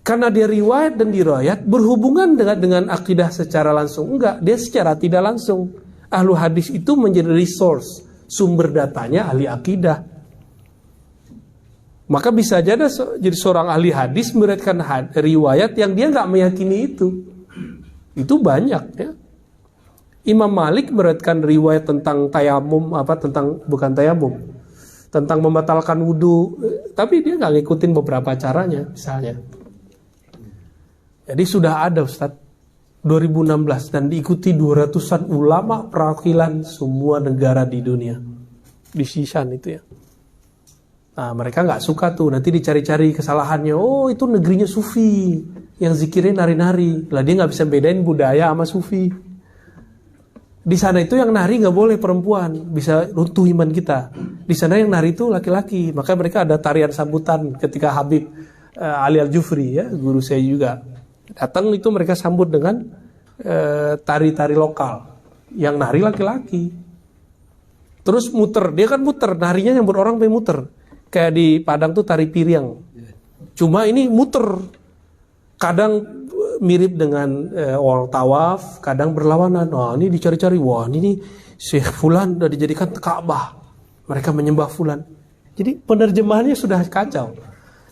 Karena dia riwayat dan diriwayat berhubungan dengan akidah secara langsung. Enggak, dia secara tidak langsung. Ahlu hadis itu menjadi resource, sumber datanya ahli akidah. Maka bisa jadi seorang ahli hadis meriwayatkan riwayat yang dia nggak meyakini itu. Itu banyak ya. Imam Malik meriwayatkan riwayat tentang tayamum, tentang membatalkan wudhu, tapi dia nggak ngikutin beberapa caranya misalnya. Jadi sudah ada Ustaz 2016 dan diikuti 200-an ulama perwakilan semua negara di dunia. Di Shishan itu ya. Nah, mereka nggak suka tuh, nanti dicari-cari kesalahannya. Oh, itu negerinya sufi, yang zikirnya nari-nari. Lah dia nggak bisa bedain budaya sama sufi. Di sana itu yang nari nggak boleh perempuan, bisa runtuh iman kita. Di sana yang nari itu laki-laki. Maka mereka ada tarian sambutan ketika Habib Ali Al-Jufri, ya, guru saya juga. Datang itu mereka sambut dengan tari-tari lokal. Yang nari laki-laki. Terus muter, dia kan muter, narinya nyambut orang sampai muter. Kayak di Padang tuh tari piring. Cuma ini muter. Kadang mirip dengan orang tawaf, kadang berlawanan. Wah, ini dicari-cari. Wah, ini Syekh Fulan udah dijadikan Ka'bah. Mereka menyembah Fulan. Jadi penerjemahannya sudah kacau.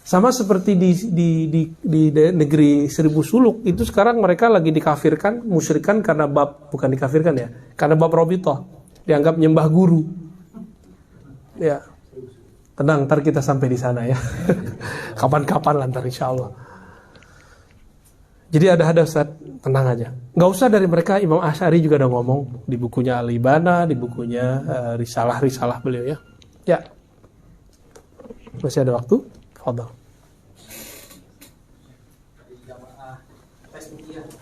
Sama seperti di negeri Seribu Suluk, itu sekarang mereka lagi dikafirkan, musyrikan karena bukan dikafirkan ya, karena bab Robitoh. Dianggap nyembah guru. Ya. Tenang, ntar kita sampai di sana ya. Kapan-kapan lah ntar insya Allah. Jadi ada Ustaz, tenang aja. Nggak usah dari mereka, Imam Asy'ari juga udah ngomong di bukunya Al-Ibana, di bukunya risalah-risalah beliau ya. Ya. Masih ada waktu? Fadhal.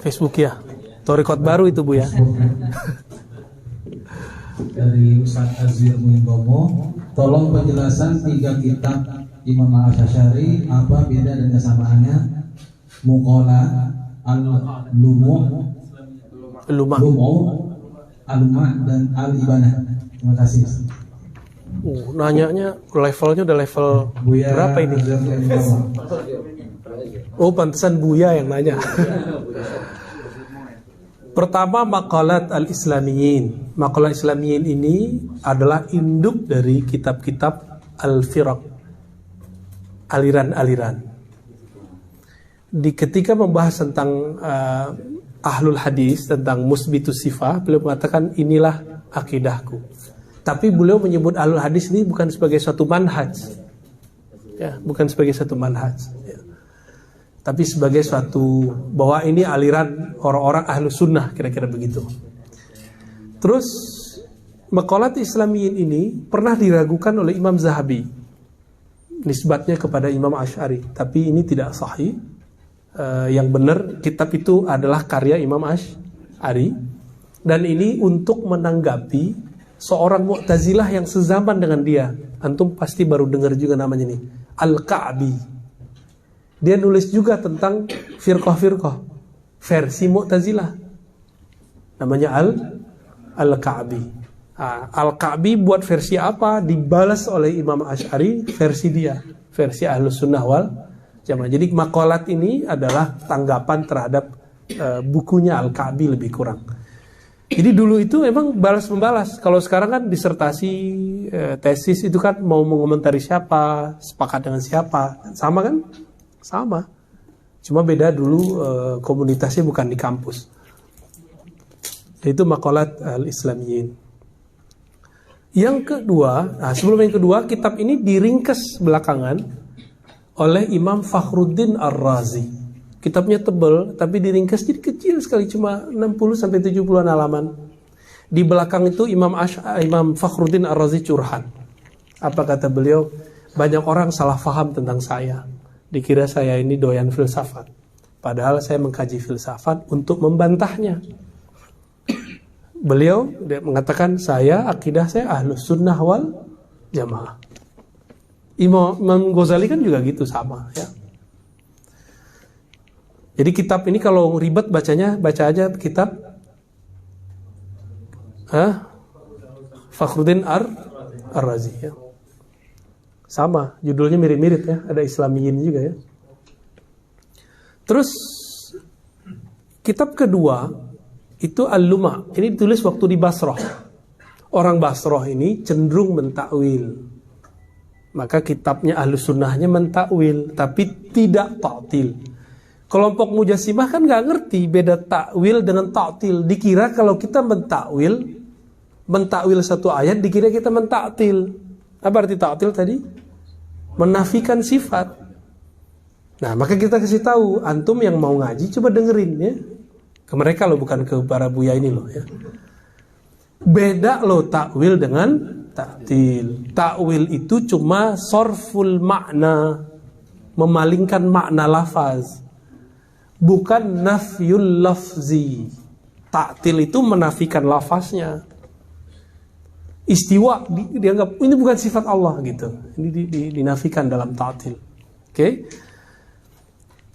Facebook ya. Torikot baru itu Bu ya. Dari Ustaz Azwir Muimbomo, tolong penjelasan 3 kitab Imam Asy'ari, apa beda dan kesamaannya? Muqala, Al-Lumah, Al-Lumah dan Al-Ibana. Terima kasih. Nanyanya levelnya udah level Buya berapa ini? Oh, pantesan Buya yang nanya. Pertama, maqalat al-Islamiyin. Maqalat Islamiyin ini adalah induk dari kitab-kitab al-firaq, aliran-aliran. Ketika membahas tentang ahlul hadis, tentang musbitus sifah, beliau mengatakan inilah akidahku. Tapi beliau menyebut ahlul hadis ini bukan sebagai suatu manhaj, ya, bukan sebagai suatu manhaj. Ya. Tapi sebagai suatu bahwa ini aliran orang-orang ahlu sunnah, kira-kira begitu. Terus maqalat Islamiyin ini pernah diragukan oleh Imam Zahabi, nisbatnya kepada Imam Asy'ari, tapi ini tidak sahih. Yang benar kitab itu adalah karya Imam Asy'ari, dan ini untuk menanggapi seorang Mu'tazilah yang sezaman dengan dia. Antum pasti baru dengar juga namanya nih, Al-Ka'bi. Dia nulis juga tentang firqah-firqah versi Mu'tazilah. Namanya Al-Ka'bi. Al-Ka'bi buat versi apa? Dibalas oleh Imam Asy'ari versi dia, versi Ahlus Sunnah wal Jamaah. Jadi maqalat ini adalah tanggapan terhadap bukunya Al-Ka'bi lebih kurang. Jadi dulu itu memang balas-membalas. Kalau sekarang kan disertasi, tesis itu kan mau mengomentari siapa, sepakat dengan siapa. Sama kan? Sama. Cuma beda dulu komunitasnya bukan di kampus. Itu maqalat al-Islamiyin. Yang kedua, sebelum yang kedua, kitab ini diringkas belakangan oleh Imam Fakhruddin Ar-Razi. Kitabnya tebal, tapi diringkas jadi kecil sekali, cuma 60-70 halaman. Di belakang itu Imam Fakhruddin Ar-Razi curhat. Apa kata beliau? Banyak orang salah faham tentang saya. Dikira saya ini doyan filsafat. Padahal saya mengkaji filsafat untuk membantahnya. Beliau mengatakan akidah saya ahlus sunnah wal jamaah. Imam Ghazali kan juga gitu, sama ya. Jadi kitab ini kalau ribet bacanya, baca aja kitab Fakhruddin Ar-Razi ya. Sama, judulnya mirip-mirip ya, ada Islamiyin juga ya. Terus kitab kedua itu Al-Lumah. Ini ditulis waktu di Basrah. Orang Basrah ini cenderung mentakwil. Maka kitabnya Ahlus Sunnahnya mentakwil, tapi tidak ta'til. Kelompok Mujassimah kan nggak ngerti beda takwil dengan ta'til. Dikira kalau kita mentakwil satu ayat, dikira kita mentaktil. Apa arti ta'til tadi? Menafikan sifat. Nah, maka kita kasih tahu, antum yang mau ngaji coba dengerin ya. Ke mereka loh, bukan ke para buya ini loh ya. Beda loh takwil dengan ta'til. Takwil itu cuma sorful makna, memalingkan makna lafaz, bukan nafyul lafzi. Ta'til itu menafikan lafaznya. Istiwa dianggap ini bukan sifat Allah gitu. Ini dinafikan dalam ta'til. Oke.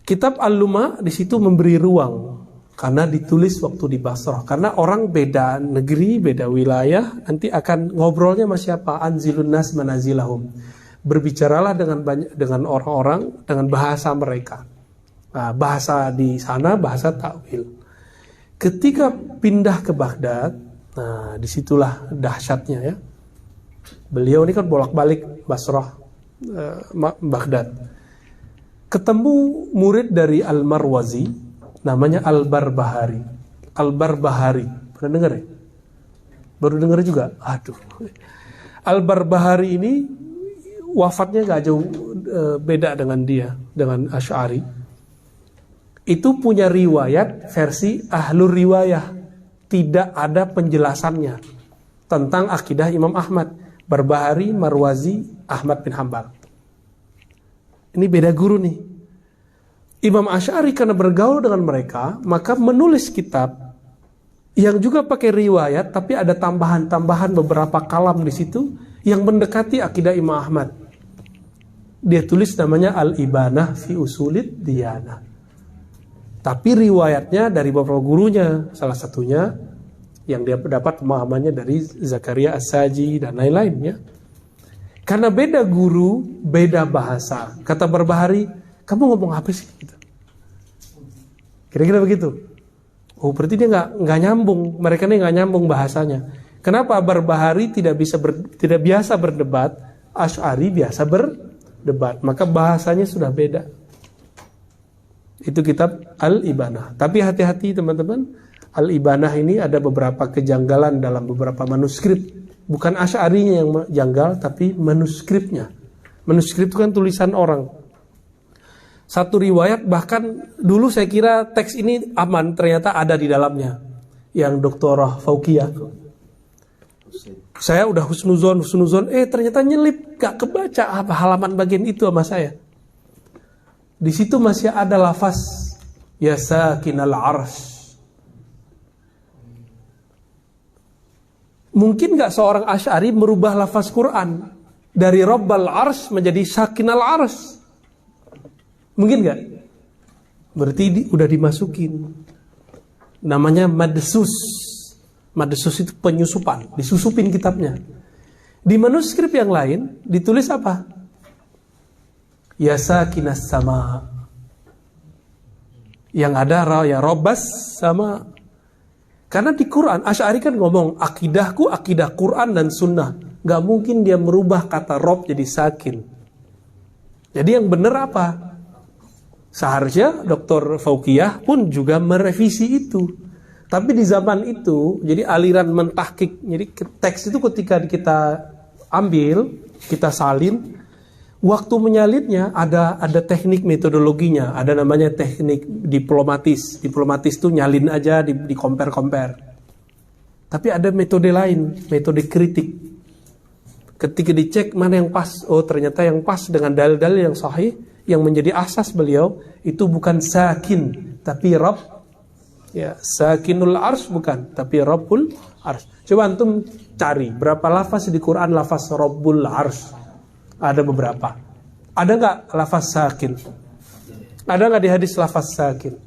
Kitab Al-Lumah di situ memberi ruang Karena ditulis waktu di Basrah. Karena orang beda negeri, beda wilayah, nanti akan ngobrolnya sama siapa? Anzilun nas manazilahum. Berbicaralah dengan orang-orang dengan bahasa mereka. Nah, bahasa di sana bahasa takwil. Ketika pindah ke Baghdad, nah disitulah dahsyatnya ya. Beliau ini kan bolak-balik Basrah, Baghdad. Ketemu murid dari Al-Marwazi, namanya Al-Barbahari. Al-Barbahari, pernah dengar ya? Baru dengar juga? Aduh. Al-Barbahari ini wafatnya gak jauh beda dengan dia, dengan Asy'ari. Itu punya riwayat versi ahlur riwayah, tidak ada penjelasannya tentang akidah Imam Ahmad. Barbahari, Marwazi, Ahmad bin Hambal. Ini beda guru nih. Imam Asy'ari karena bergaul dengan mereka, maka menulis kitab yang juga pakai riwayat, tapi ada tambahan-tambahan beberapa kalam di situ yang mendekati akidah Imam Ahmad. Dia tulis namanya Al-Ibanah fi Usulid Diyanah. Tapi riwayatnya dari beberapa gurunya, salah satunya yang dia dapat pemahamannya dari Zakaria As-Saji dan lain-lainnya. Karena beda guru, beda bahasa. Kata Barbahari, kamu ngomong apa sih? Gitu. Kira-kira begitu. Oh, berarti dia nggak nyambung. Mereka ini nggak nyambung bahasanya. Kenapa Barbahari tidak biasa berdebat, Asy'ari biasa berdebat. Maka bahasanya sudah beda. Itu kitab Al-Ibanah. Tapi hati-hati teman-teman, Al-Ibanah ini ada beberapa kejanggalan dalam beberapa manuskrip. Bukan Asy'arinya yang janggal, tapi manuskripnya. Manuskrip itu kan tulisan orang. Satu riwayat bahkan dulu saya kira teks ini aman, ternyata ada di dalamnya. Yang Doktorah Faukiyah. Saya udah husnuzon, ternyata nyelip, gak kebaca apa halaman bagian itu sama saya. Di situ masih ada lafaz ya sakinal arsy. Mungkin gak seorang Asy'ari merubah lafaz Quran dari Rabbal arsy menjadi sakinal arsy? Mungkin gak? Berarti udah dimasukin. Namanya madsus. Madsus itu penyusupan, disusupin kitabnya. Di manuskrip yang lain ditulis apa? Ya sakinas sama. Yang ada ya robas sama. Karena di Quran Asy'ari kan ngomong akidahku akidah Quran dan Sunnah. Gak mungkin dia merubah kata rob jadi sakin. Jadi yang benar apa? Seharusnya Dr. Faukiyah pun juga merevisi itu. Tapi di zaman itu, jadi aliran mentahkik, jadi teks itu ketika kita ambil, kita salin, waktu menyalitnya ada teknik metodologinya, ada namanya teknik diplomatis. Diplomatis itu nyalin aja, di compare. Tapi ada metode lain, metode kritik. Ketika dicek mana yang pas, oh ternyata yang pas dengan dalil-dalil yang sahih, yang menjadi asas beliau itu bukan sakin tapi Rabb. Ya, sakinul arsy bukan, tapi Rabbul arsy. Coba antum cari berapa lafaz di Quran lafaz Rabbul arsy. Ada beberapa. Ada nggak lafaz sakin? Ada nggak di hadis lafaz sakin?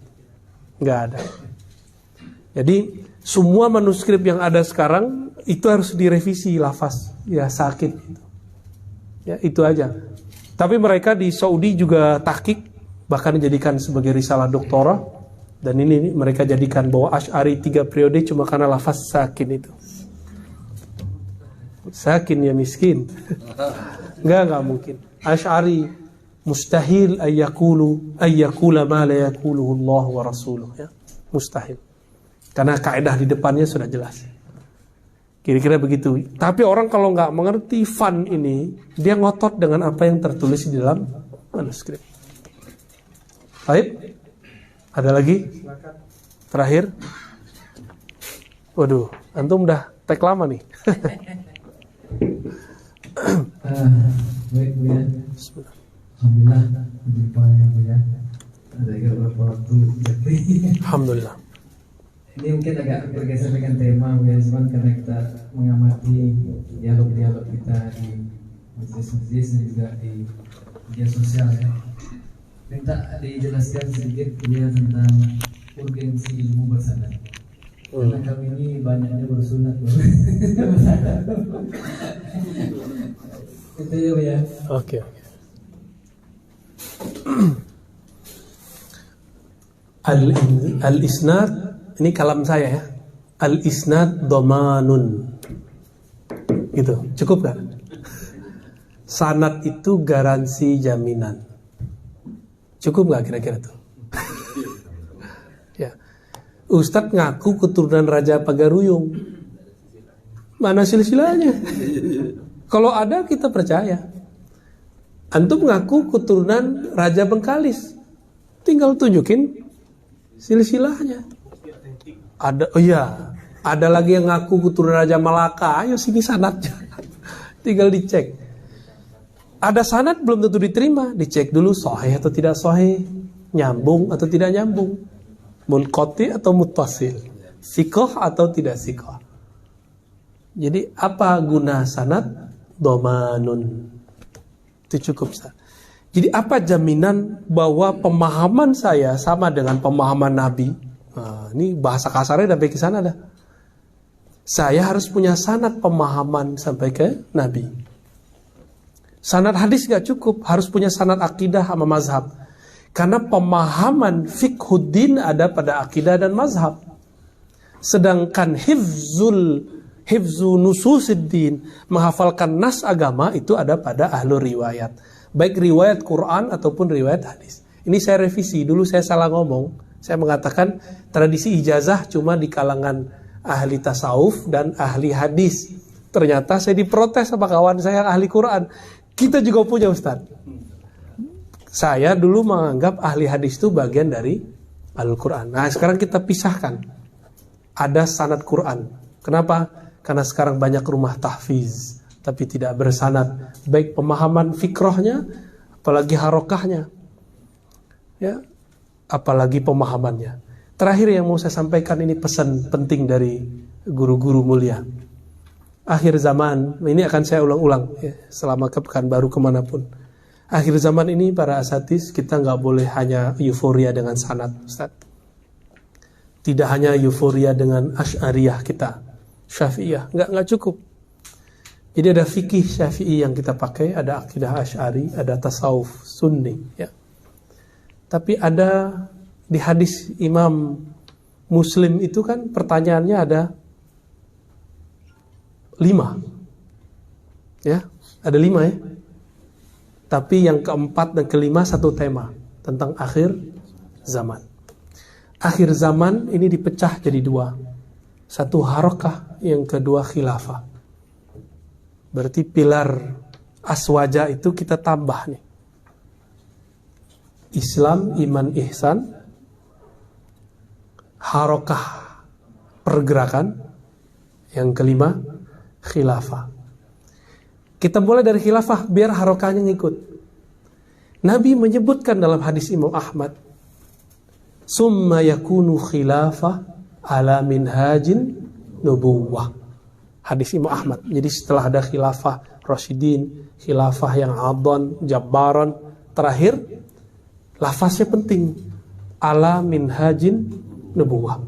Nggak ada. Jadi semua manuskrip yang ada sekarang itu harus direvisi lafaz ya sakin. Ya itu aja. Tapi mereka di Saudi juga tahqiq, bahkan dijadikan sebagai risalah doktorah. Dan ini mereka jadikan bahwa Asy'ari 3 periode cuma karena lafaz sakin itu. Sakin ya miskin. Enggak mungkin. Asy'ari mustahil ayyakula ma la yakuluhu Allah wa rasuluh ya. Mustahil. Karena kaidah di depannya sudah jelas. Kira-kira begitu. Tapi orang kalau nggak mengerti fun ini, dia ngotot dengan apa yang tertulis di dalam manuskrip. Baik, ada lagi? Terakhir. Waduh, antum udah tag lama nih. Baik Bu ya. Alhamdulillah berjumpa ya Bu ya. Ada beberapa waktu. Alhamdulillah. Ini mungkin agak bergeser dengan tema Bu ya, cuman karena kita mengamati dialog-dialog kita di majelis-majelis dan juga di media sosial ya. Minta dijelaskan sedikit Bu ya tentang urgensi ilmu bersanad. Karena kami ini banyaknya bersunat itu ya. Oke. Al-isnad, ini kalam saya ya. Al-isnad dhamanun. Gitu, cukup gak? Sanad itu garansi jaminan. Cukup gak kira-kira tuh? Ya. Ustadz ngaku keturunan Raja Pagaruyung. Mana silsilahnya? Kalau ada kita percaya. Antum ngaku keturunan Raja Bengkalis. Tinggal tunjukin silsilahnya. Ada, oh iya, ada lagi yang ngaku keturunan Raja Malaka. Ayo sini sanadnya. Tinggal dicek. Ada sanad belum tentu diterima. Dicek dulu sahih atau tidak sahih, nyambung atau tidak nyambung, munqati atau muttasil, siqah atau tidak siqah. Jadi apa guna sanad? Dhamanun. Itu cukup. Jadi apa jaminan bahwa pemahaman saya sama dengan pemahaman Nabi? Nah, ini bahasa kasarnya sampai ke sana dah. Saya harus punya sanad pemahaman sampai ke Nabi. Sanad hadis gak cukup, harus punya sanad akidah sama mazhab. Karena pemahaman fiqhuddin ada pada akidah dan mazhab. Sedangkan hifzu nususiddin, menghafalkan nas agama, itu ada pada ahlu riwayat. Baik riwayat Quran ataupun riwayat hadis. Ini saya revisi, dulu saya salah ngomong. Saya mengatakan tradisi ijazah cuma di kalangan ahli tasawuf dan ahli hadis. Ternyata saya diprotes sama kawan saya yang ahli Quran. Kita juga punya Ustadz. Saya dulu menganggap ahli hadis itu bagian dari Al-Quran. Nah sekarang kita pisahkan. Ada sanad Quran. Kenapa? Karena sekarang banyak rumah tahfiz, tapi tidak bersanad. Baik pemahaman fikrohnya, apalagi harokahnya. Ya, apalagi pemahamannya. Terakhir yang mau saya sampaikan, ini pesan penting dari guru-guru mulia. Akhir zaman, ini akan saya ulang-ulang ya, selama ke Pekanbaru kemanapun. Akhir zaman ini para asatis, kita nggak boleh hanya euforia dengan sanad, Ustaz. Tidak hanya euforia dengan Asy'ariyah kita, Syafi'iyah, nggak cukup. Jadi ada fikih Syafi'i yang kita pakai, ada akidah Asy'ari, ada tasawuf Sunni ya. Tapi ada di hadis Imam Muslim itu kan pertanyaannya ada 5. Ya, ada 5 ya. Tapi yang keempat dan kelima satu tema tentang akhir zaman. Akhir zaman ini dipecah jadi 2. Satu harokah, yang kedua khilafah. Berarti pilar aswaja itu kita tambah nih. Islam, iman, ihsan, harokah, pergerakan, yang kelima khilafah. Kita mulai dari khilafah biar harokahnya ngikut. Nabi menyebutkan dalam hadis Imam Ahmad, summa yakunu khilafah ala minhajin nubuwah. Hadis Imam Ahmad. Jadi setelah ada khilafah Rasyidin, khilafah yang adhan, jabbaran, terakhir lafaznya penting, ala minhajin nubuwah,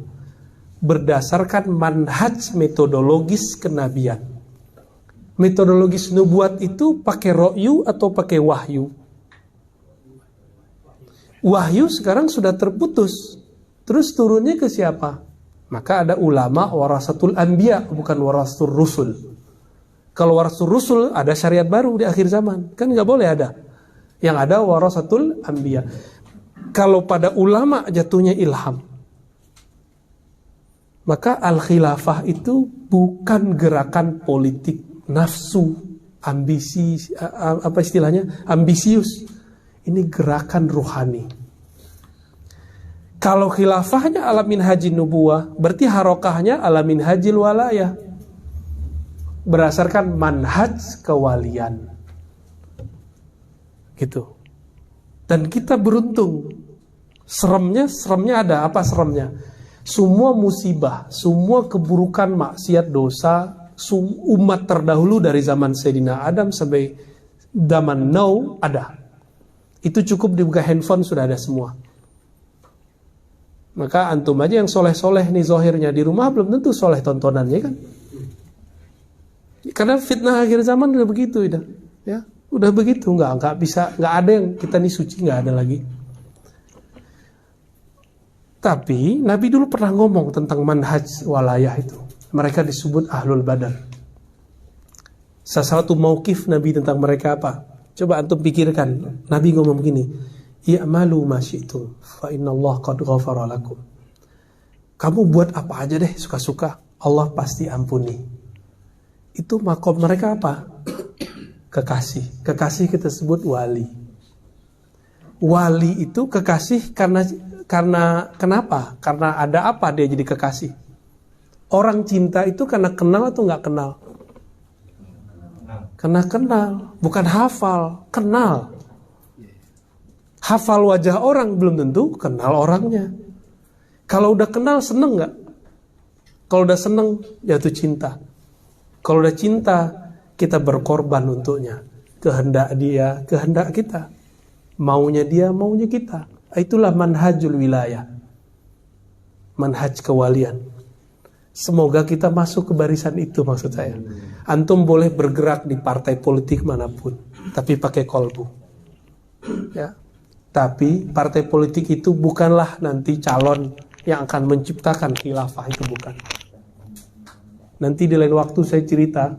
berdasarkan manhaj metodologis kenabian. Metodologis nubuat itu pakai ro'yu atau pakai wahyu? Wahyu sekarang sudah terputus. Terus turunnya ke siapa? Maka ada ulama warasatul anbiya, bukan warasatul rusul. Kalau warasatul rusul ada syariat baru di akhir zaman, kan nggak boleh ada. Yang ada warasatul anbiya. Kalau pada ulama jatuhnya ilham, maka al-khilafah itu bukan gerakan politik, nafsu, ambisi, apa istilahnya, ambisius. Ini gerakan ruhani. Kalau khilafahnya ala minhajin nubuwah, berarti harokahnya ala minhajil walayah, berdasarkan manhaj kewalian. Gitu. Dan kita beruntung. Seremnya ada. Apa seremnya? Semua musibah, semua keburukan, maksiat, dosa umat terdahulu dari zaman Sayyidina Adam sampai zaman now ada. Itu cukup dibuka handphone sudah ada semua. Maka antum aja yang soleh-soleh nih zohirnya, di rumah belum tentu soleh tontonannya kan. Karena fitnah akhir zaman udah begitu, ya, udah begitu, nggak bisa, nggak ada yang kita nih suci, nggak ada lagi. Tapi Nabi dulu pernah ngomong tentang manhaj walayah itu. Mereka disebut ahlul badar. Salah satu mauqif Nabi tentang mereka apa? Coba antum pikirkan. Nabi ngomong begini, "I'malu ma syi'tum fa innallaha qad ghafara lakum." Kamu buat apa aja deh suka-suka, Allah pasti ampuni. Itu makom mereka apa? Kekasih. Kekasih kita sebut wali. Wali itu kekasih karena kenapa? Karena ada apa dia jadi kekasih? Orang cinta itu karena kenal atau nggak kenal? Karena kenal, bukan hafal, kenal. Hafal wajah orang belum tentu kenal orangnya. Kalau udah kenal seneng nggak? Kalau udah seneng jatuh cinta. Kalau udah cinta kita berkorban untuknya. Kehendak dia, kehendak kita. Maunya dia, maunya kita. Itulah manhajul wilayah. Manhaj kewalian. Semoga kita masuk ke barisan itu maksud saya. Antum boleh bergerak di partai politik manapun, tapi pakai kolbu. Ya. Tapi partai politik itu bukanlah nanti calon yang akan menciptakan khilafah, itu bukan. Nanti di lain waktu saya cerita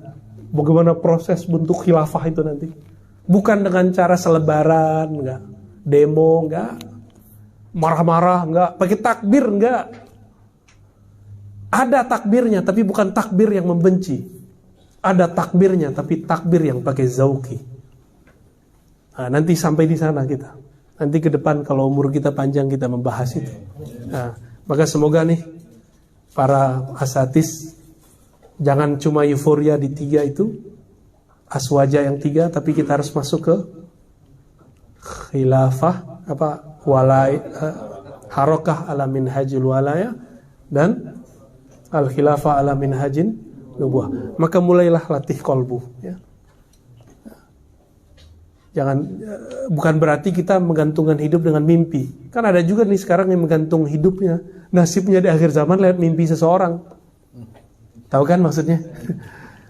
bagaimana proses bentuk khilafah itu nanti. Bukan dengan cara selebaran, enggak, demo, enggak, marah-marah, enggak, pakai takbir, enggak. Ada takbirnya, tapi bukan takbir yang membenci. Ada takbirnya, tapi takbir yang pakai zauki. Nah, nanti sampai di sana kita. Nanti ke depan kalau umur kita panjang kita membahas itu. Nah, maka semoga nih para asatis jangan cuma euforia di 3 itu, aswaja yang 3, tapi kita harus masuk ke khilafah, harokah ala minhajil walaya dan al khilafah ala minhajin nubuah. Maka mulailah latih kolbu, ya. Jangan, bukan berarti kita menggantungkan hidup dengan mimpi. Kan ada juga nih sekarang yang menggantung hidupnya, nasibnya di akhir zaman lewat mimpi seseorang. Tahu kan maksudnya?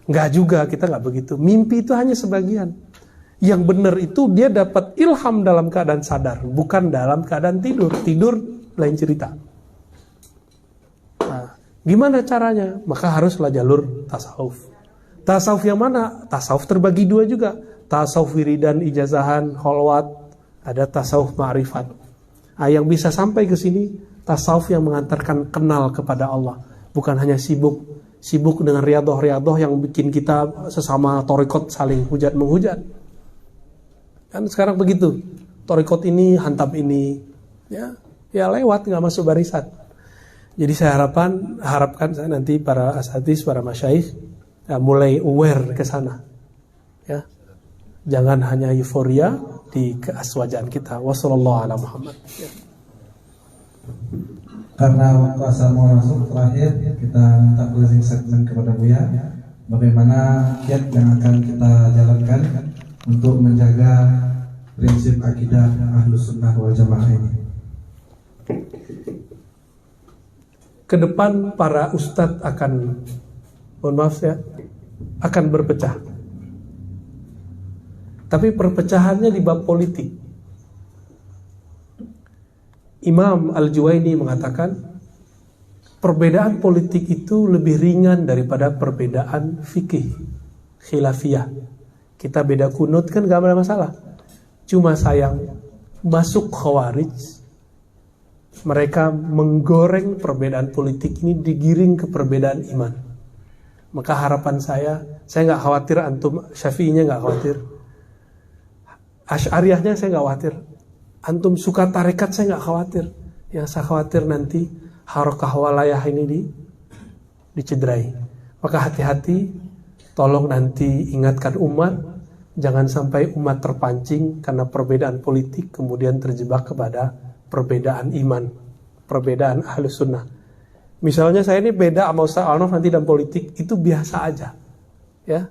Enggak juga, kita enggak begitu. Mimpi itu hanya sebagian. Yang benar itu dia dapat ilham dalam keadaan sadar, bukan dalam keadaan tidur. Tidur lain cerita. Nah, gimana caranya? Maka haruslah jalur tasawuf. Tasawuf yang mana? Tasawuf terbagi 2 juga. Tasawuf wiridan, ijazahan, kholwat, ada tasawuf ma'rifat. Nah, yang bisa sampai ke sini tasawuf yang mengantarkan kenal kepada Allah, bukan hanya sibuk dengan riadoh yang bikin kita sesama torikot saling hujat menghujat. Kan sekarang begitu, torikot ini hantam ini, ya lewat, nggak masuk barisan. Jadi saya harapkan saya nanti para asatis, para masyaikh ya, mulai aware ke sana, ya. Jangan hanya euforia di keaswajaan kita. Wassallallahu ala Muhammad. Ya. Karena waktu asal mau masuk terakhir, kita minta closing statement kepada Buya. Bagaimana kiat yang akan kita jalankan untuk menjaga prinsip akidah Ahlus Sunnah wal Jamaah ini. Kedepan para ustadz akan, mohon maaf ya, akan berpecah. Tapi perpecahannya di bab politik. Imam Al-Juwaini mengatakan perbedaan politik itu lebih ringan daripada perbedaan fikih khilafiyah. Kita beda kunut kan gak ada masalah. Cuma sayang masuk khawarij, mereka menggoreng perbedaan politik ini digiring ke perbedaan iman. Maka harapan saya gak khawatir antum Syafi'inya gak khawatir, Asy'ariyahnya saya nggak khawatir, antum suka tarekat saya nggak khawatir. Yang saya khawatir nanti harokah walayah ini dicederai. Maka hati-hati, tolong nanti ingatkan umat, jangan sampai umat terpancing karena perbedaan politik kemudian terjebak kepada perbedaan iman, perbedaan Ahlus Sunnah. Misalnya saya ini beda sama Ustaz Al-Nof nanti dalam politik, itu biasa aja, ya.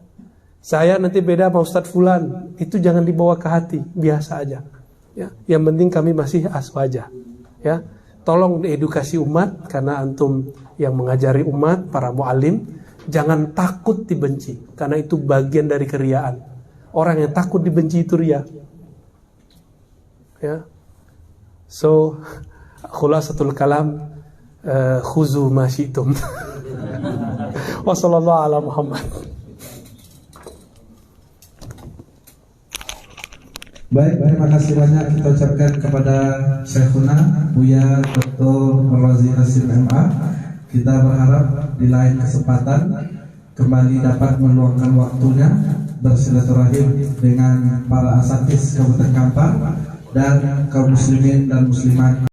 Saya nanti beda sama Ustadz Fulan, itu jangan dibawa ke hati, biasa aja. Ya, yang penting kami masih aswaja. Ya, tolong diedukasi umat, karena antum yang mengajari umat, para mu'alim, jangan takut dibenci, karena itu bagian dari keriaan. Orang yang takut dibenci itu ria. Ya. So, khulasatul kalam, khuzu ma syi'tum. Wassallallahu ala Muhammad. Baik, terima kasih banyak kita ucapkan kepada Syekhuna Buya Dr. Razi Hasim MA. Kita berharap di lain kesempatan kembali dapat meluangkan waktunya bersilaturahim dengan para asatidz Kabupaten Kampar dan kaum muslimin dan muslimat